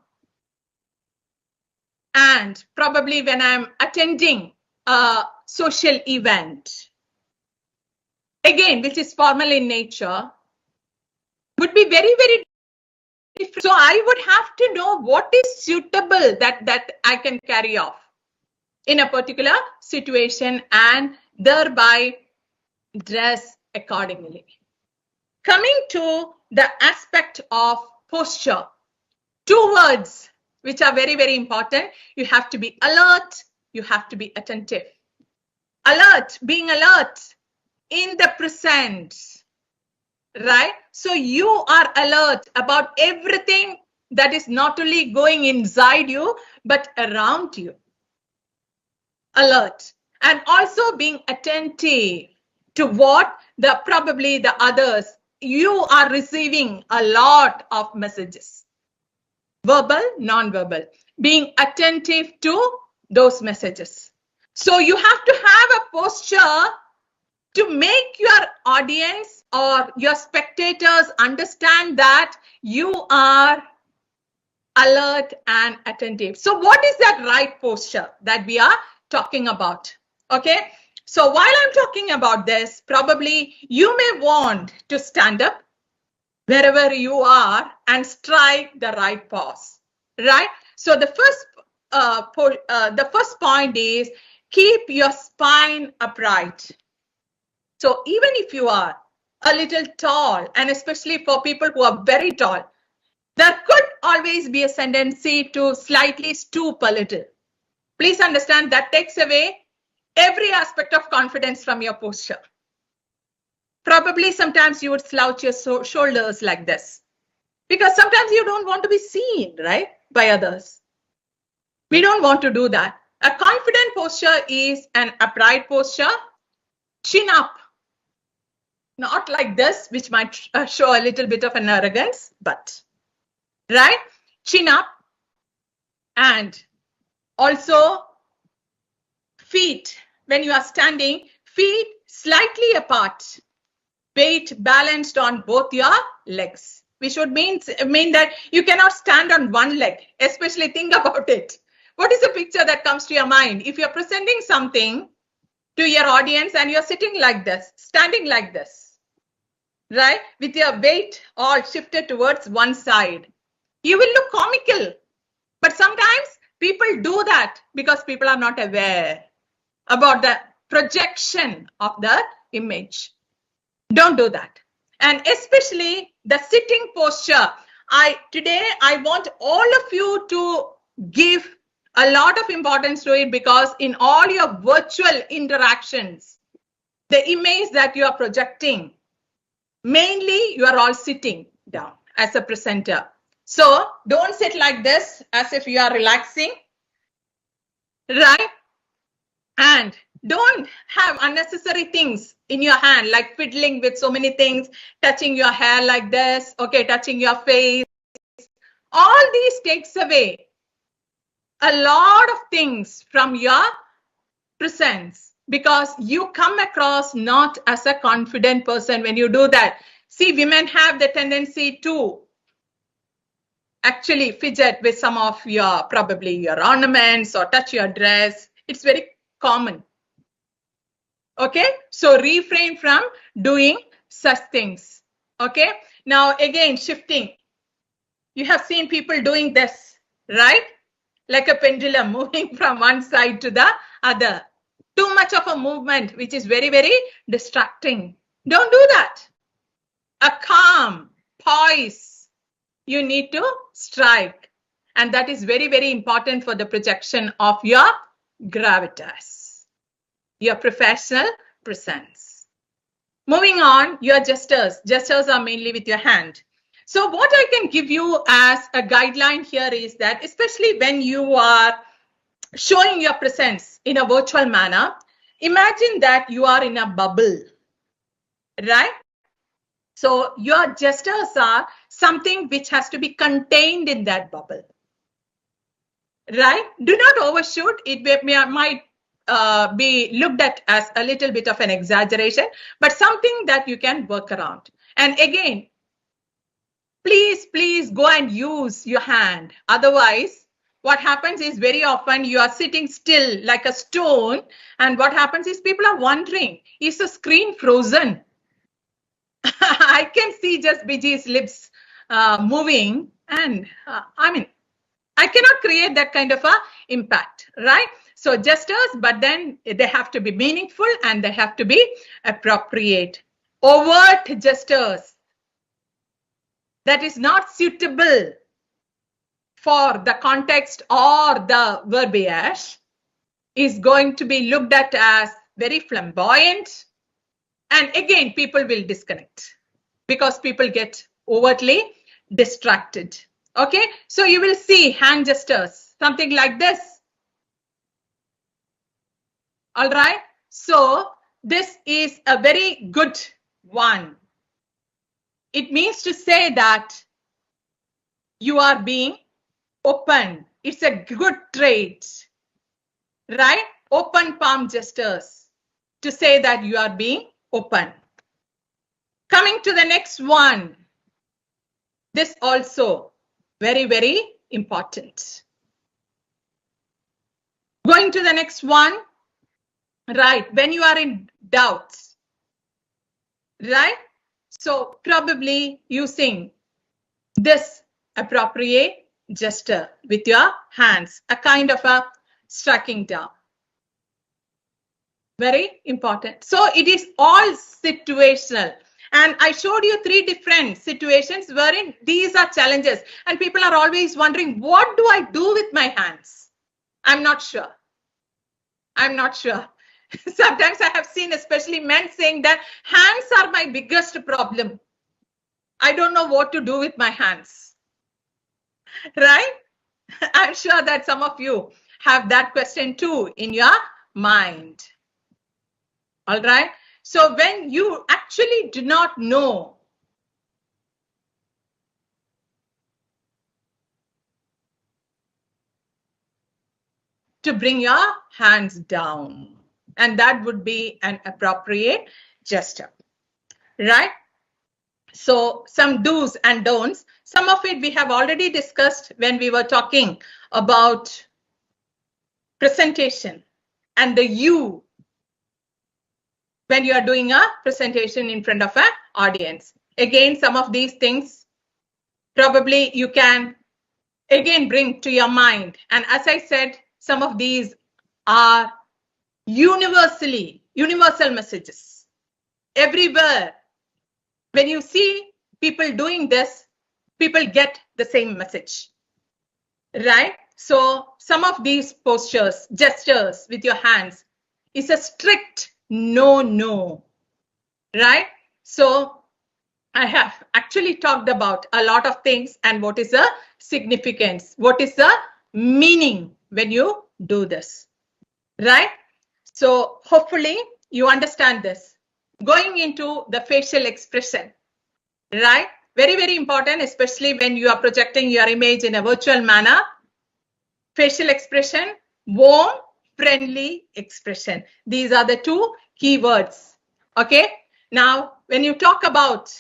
and probably when I'm attending a social event, again, which is formal in nature, would be very, very different. So I would have to know what is suitable that I can carry off in a particular situation and thereby dress accordingly. Coming to the aspect of posture, two words which are very, very important. You have to be alert, you have to be attentive. Alert, being alert in the present, right? So you are alert about everything that is not only going inside you, but around you. Alert. And also being attentive to what probably the others, you are receiving a lot of messages, verbal, non-verbal, being attentive to those messages. So you have to have a posture to make your audience or your spectators understand that you are alert and attentive. So what is that right posture that we are talking about? Okay. So while I'm talking about this, probably you may want to stand up wherever you are and strike the right pose, right? So the first point is keep your spine upright. So even if you are a little tall, and especially for people who are very tall, there could always be a tendency to slightly stoop a little. Please understand that takes away every aspect of confidence from your posture. Probably sometimes you would slouch your shoulders like this because sometimes you don't want to be seen, right, by others. We don't want to do that. A confident posture is an upright posture, chin up. Not like this, which might show a little bit of an arrogance, but right, chin up, and also feet, when you are standing, feet slightly apart, weight balanced on both your legs, which would mean that you cannot stand on one leg. Especially think about it. What is the picture that comes to your mind? If you're presenting something to your audience and you're sitting like this, standing like this, right, with your weight all shifted towards one side, you will look comical. But sometimes people do that because people are not aware about the projection of the image. Don't do that. And especially the sitting posture. Today I want all of you to give a lot of importance to it, because in all your virtual interactions, the image that you are projecting, mainly you are all sitting down as a presenter. So don't sit like this as if you are relaxing, right? And don't have unnecessary things in your hand, like fiddling with so many things, touching your hair like this, okay, touching your face. All these takes away a lot of things from your presence, because you come across not as a confident person when you do that. See, women have the tendency to actually fidget with some of your, probably your ornaments, or touch your dress. It's very common. Okay, so refrain from doing such things. Okay, now again, shifting. You have seen people doing this, right? Like a pendulum moving from one side to the other. Too much of a movement, which is very, very distracting. Don't do that. A calm poise you need to strike. And that is very, very important for the projection of your gravitas, your professional presence. Moving on, your gestures. Gestures are mainly with your hand. So what I can give you as a guideline here is that, especially when you are showing your presence in a virtual manner, imagine that you are in a bubble, right? So your gestures are something which has to be contained in that bubble, right? Do not overshoot. It might be looked at as a little bit of an exaggeration, but something that you can work around. And again, please go and use your hand. Otherwise, what happens is very often you are sitting still like a stone, and what happens is people are wondering, is the screen frozen? I can see just Biji's lips moving, and I cannot create that kind of a impact, right? So gestures, but then they have to be meaningful and they have to be appropriate. Overt gestures that is not suitable for the context or the verbiage is going to be looked at as very flamboyant. And again, people will disconnect because people get overtly distracted. Okay, so you will see hand gestures, something like this. All right, so this is a very good one. It means to say that you are being open. It's a good trait, right? Open palm gestures to say that you are being open. Coming to the next one. This also very, very important. Going to the next one, right? When you are in doubt, right? So probably using this appropriate gesture with your hands, a kind of a striking down. Very important. So it is all situational. And I showed you 3 different situations wherein these are challenges. And people are always wondering, what do I do with my hands? I'm not sure. I'm not sure. Sometimes I have seen especially men saying that hands are my biggest problem. I don't know what to do with my hands. Right? I'm sure that some of you have that question too in your mind. All right. So when you actually do not know to bring your hands down, and that would be an appropriate gesture, right? So some do's and don'ts, some of it we have already discussed when we were talking about presentation and the you when you are doing a presentation in front of an audience. Again, some of these things probably you can again bring to your mind. And as I said, some of these are universal messages. Everywhere, when you see people doing this, people get the same message, right? So some of these postures, gestures with your hands is a strict no, right? So I have actually talked about a lot of things and what is the significance, what is the meaning when you do this, right? So hopefully you understand this. Going into the facial expression, right? Very, very important, especially when you are projecting your image in a virtual manner. Facial expression, warm, friendly expression. These are the 2 keywords. Okay. Now, when you talk about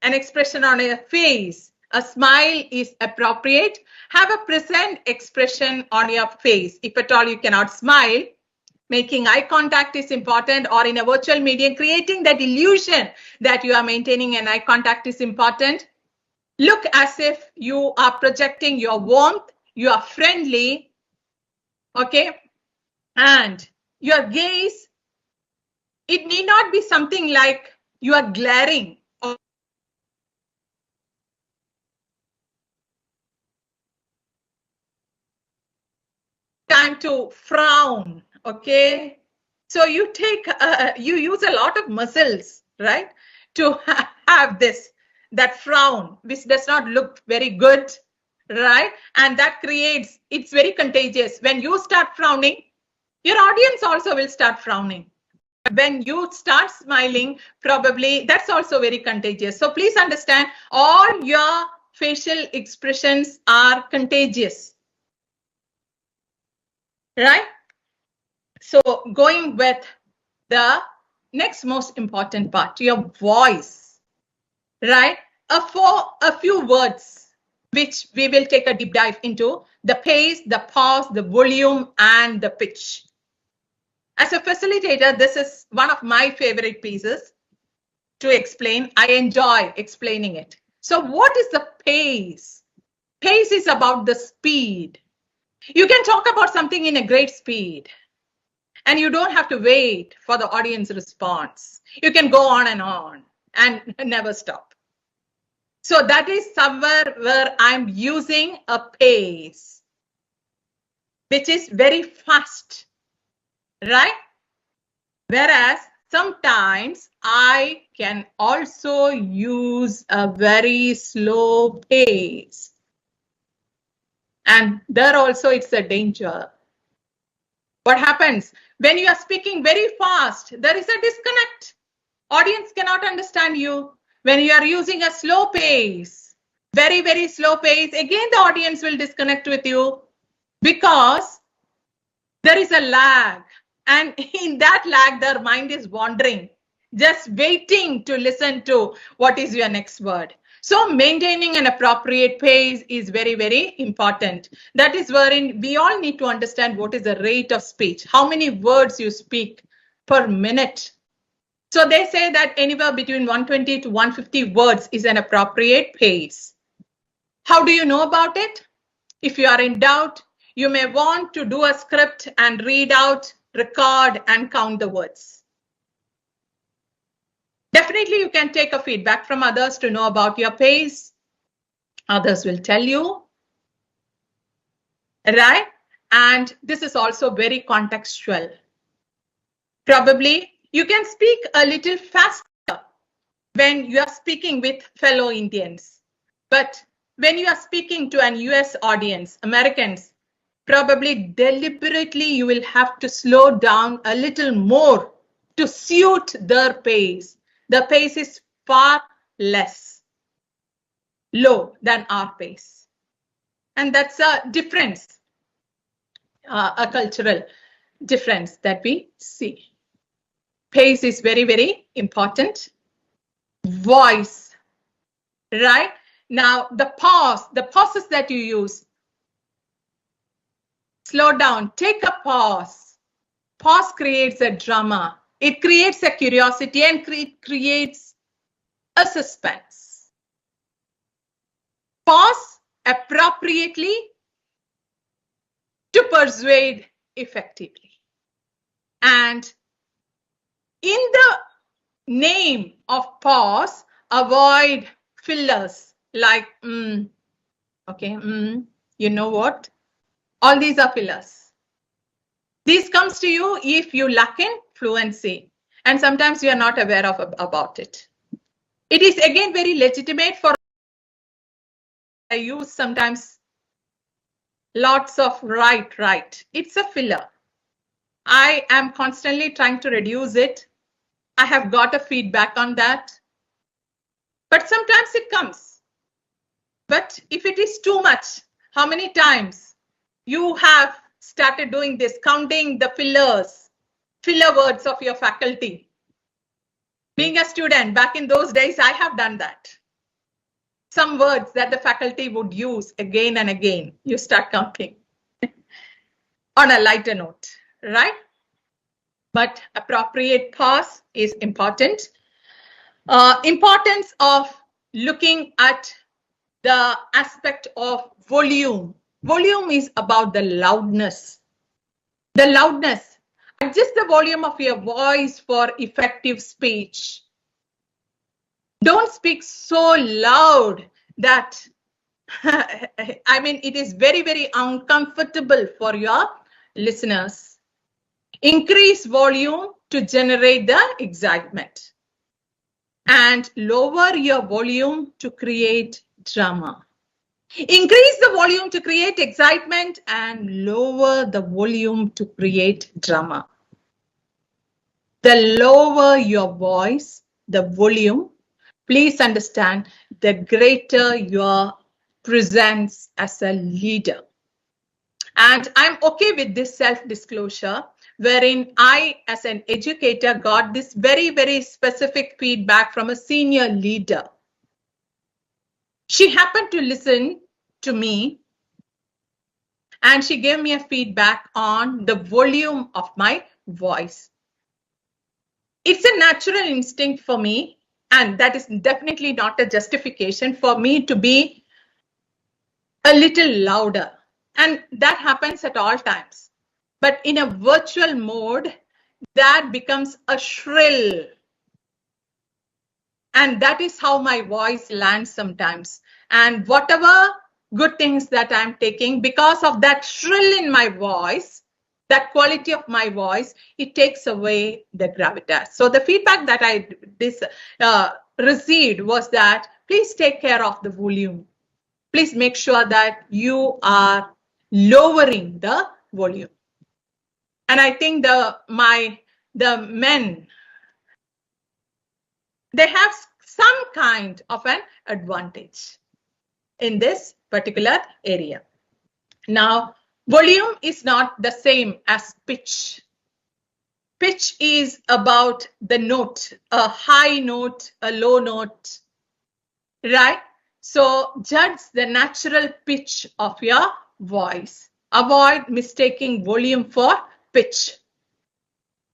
an expression on your face, a smile is appropriate. Have a present expression on your face. If at all you cannot smile, making eye contact is important, or in a virtual medium, creating that illusion that you are maintaining an eye contact is important. Look as if you are projecting your warmth, you are friendly, okay? And your gaze, it need not be something like you are glaring or time to frown, okay? So you take, you use a lot of muscles, right? To have that frown, which does not look very good, right? And that creates, it's very contagious. When you start frowning, your audience also will start frowning. When you start smiling, probably that's also very contagious. So please understand, all your facial expressions are contagious, right? So going with the next most important part, your voice, right? A few words which we will take a deep dive into: the pace, the pause, the volume, and the pitch. As a facilitator, this is one of my favorite pieces to explain. I enjoy explaining it. So what is the pace? Pace is about the speed. You can talk about something in a great speed, and you don't have to wait for the audience response. You can go on and never stop. So that is somewhere where I'm using a pace, which is very fast, right? Whereas sometimes I can also use a very slow pace. And there also it's a danger. What happens when you are speaking very fast? There is a disconnect. Audience cannot understand you. When you are using a slow pace, very, very slow pace, again the audience will disconnect with you because there is a lag. And in that lag, their mind is wandering, just waiting to listen to what is your next word. So maintaining an appropriate pace is very, very important. That is wherein we all need to understand what is the rate of speech, how many words you speak per minute. So they say that anywhere between 120 to 150 words is an appropriate pace. How do you know about it? If you are in doubt, you may want to do a script and read out, record, and count the words. Definitely, you can take a feedback from others to know about your pace. Others will tell you, right? And this is also very contextual. Probably, you can speak a little faster when you are speaking with fellow Indians. But when you are speaking to an US audience, Americans, probably deliberately you will have to slow down a little more to suit their pace. The pace is far less low than our pace. And that's a difference, a cultural difference that we see. Pace is very, very important. Voice, right? Now, the pauses that you use, slow down, take a pause. Pause creates a drama. It creates a curiosity and creates a suspense. Pause appropriately to persuade effectively. And in the name of pause, avoid fillers like, okay, you know what? All these are fillers. This comes to you if you lack in fluency, and sometimes you are not aware of about it. It is again very legitimate for I use sometimes lots of right. It's a filler. I am constantly trying to reduce it. I have got a feedback on that. But sometimes it comes. But if it is too much, how many times you have started doing this, counting the filler words of your faculty? Being a student, back in those days, I have done that. Some words that the faculty would use again and again, you start counting on a lighter note, right? But appropriate pause is important. Importance of looking at the aspect of volume. Volume is about the loudness. The loudness. Adjust the volume of your voice for effective speech. Don't speak so loud that, I mean, it is very, very uncomfortable for your listeners. Increase volume to generate the excitement. And lower your volume to create drama. Increase the volume to create excitement and lower the volume to create drama. The lower your voice, the volume, please understand, the greater your presence as a leader. And I'm okay with this self-disclosure, wherein I, as an educator, got this very, very specific feedback from a senior leader. She happened to listen to me and she gave me a feedback on the volume of my voice. It's a natural instinct for me, and that is definitely not a justification for me to be a little louder. And that happens at all times. But in a virtual mode, that becomes a shrill. And that is how my voice lands sometimes. And whatever good things that I'm taking, because of that shrill in my voice, that quality of my voice, it takes away the gravitas. So the feedback that I received was that please take care of the volume. Please make sure that you are lowering the volume. And I think the men, they have some kind of an advantage in this particular area. Now, volume is not the same as pitch. Pitch is about the note, a high note, a low note, right? So judge the natural pitch of your voice. Avoid mistaking volume for pitch.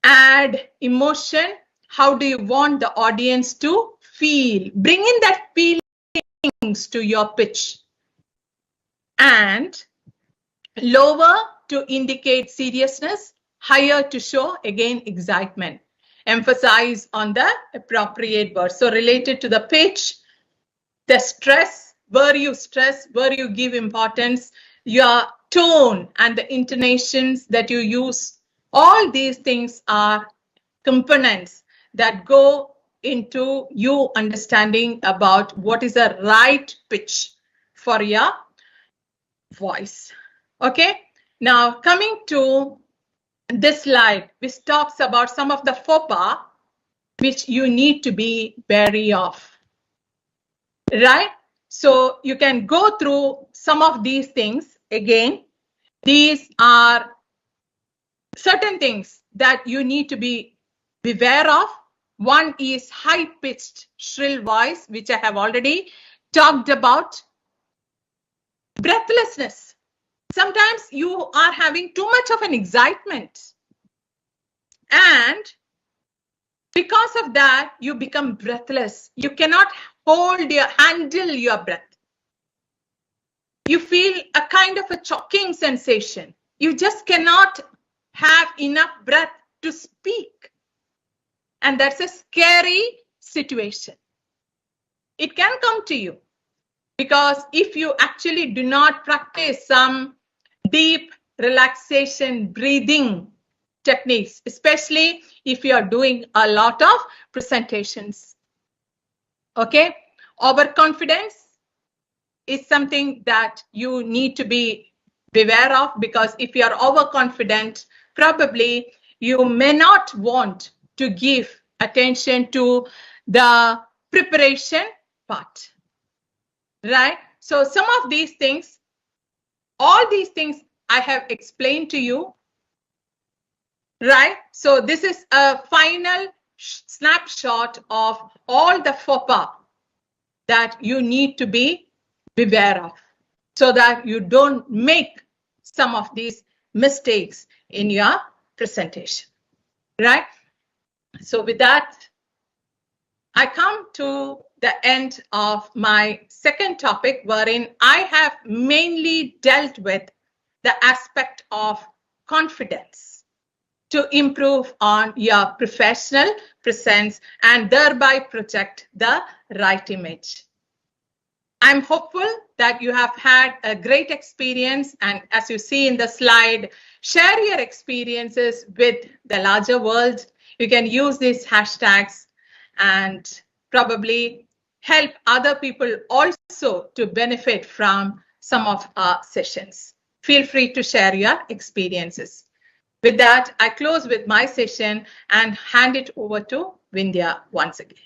Add emotion. How do you want the audience to feel? Bring in that feelings to your pitch. And lower to indicate seriousness, higher to show, again, excitement. Emphasize on the appropriate word. So related to the pitch, the stress, where you stress, where you give importance, your tone and the intonations that you use, all these things are components that go into you understanding about what is the right pitch for your voice. Okay, now coming to this slide, which talks about some of the faux pas which you need to be wary of, right? So you can go through some of these things again. These are certain things that you need to be beware of. One is high-pitched shrill voice, which I have already talked about. Breathlessness. Sometimes you are having too much of an excitement, and because of that, you become breathless. You cannot handle your breath. You feel a kind of a choking sensation. You just cannot have enough breath to speak. And that's a scary situation. It can come to you because if you actually do not practice some deep relaxation breathing techniques, especially if you are doing a lot of presentations. Okay, overconfidence is something that you need to be beware of, because if you are overconfident, probably you may not want to give attention to the preparation part, right? So some of these things, all these things I have explained to you, right? So this is a final snapshot of all the faux pas that you need to be beware of, so that you don't make some of these mistakes in your presentation, right? So with that, I come to the end of my second topic, wherein I have mainly dealt with the aspect of confidence to improve on your professional presence and thereby project the right image. I'm hopeful that you have had a great experience, and as you see in the slide, share your experiences with the larger world. You can use these hashtags and probably help other people also to benefit from some of our sessions. Feel free to share your experiences. With that, I close with my session and hand it over to Vindhya once again.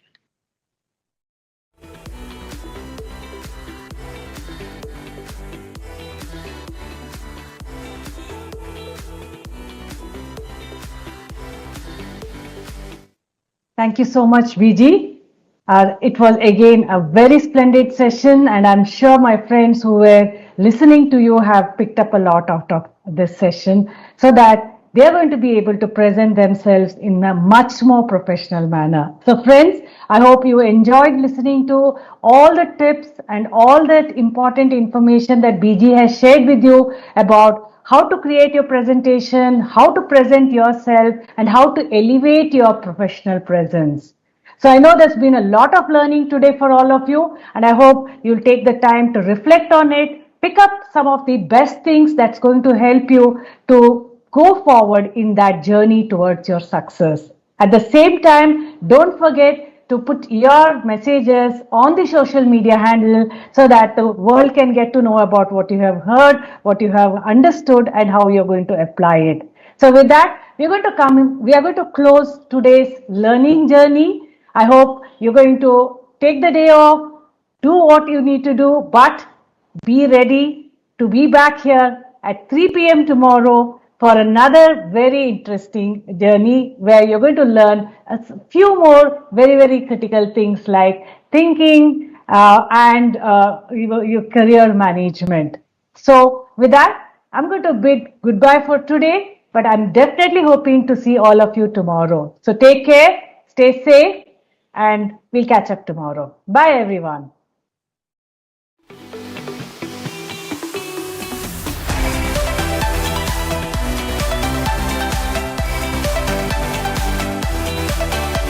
Thank you so much, VG. It was again a very splendid session, and I'm sure my friends who were listening to you have picked up a lot out of this session, so that they're going to be able to present themselves in a much more professional manner. So friends, I hope you enjoyed listening to all the tips and all that important information that BG has shared with you about how to create your presentation, how to present yourself, and how to elevate your professional presence. So I know there's been a lot of learning today for all of you, and I hope you'll take the time to reflect on it, pick up some of the best things that's going to help you to go forward in that journey towards your success. At the same time, don't forget to put your messages on the social media handle so that the world can get to know about what you have heard, what you have understood, and how you're going to apply it. So with that, we are going to close today's learning journey. I hope you're going to take the day off, do what you need to do, but be ready to be back here at 3 p.m. tomorrow for another very interesting journey where you're going to learn a few more very, very critical things like thinking and your career management. So, with that, I'm going to bid goodbye for today, but I'm definitely hoping to see all of you tomorrow. So, take care, stay safe, and we'll catch up tomorrow. Bye, everyone.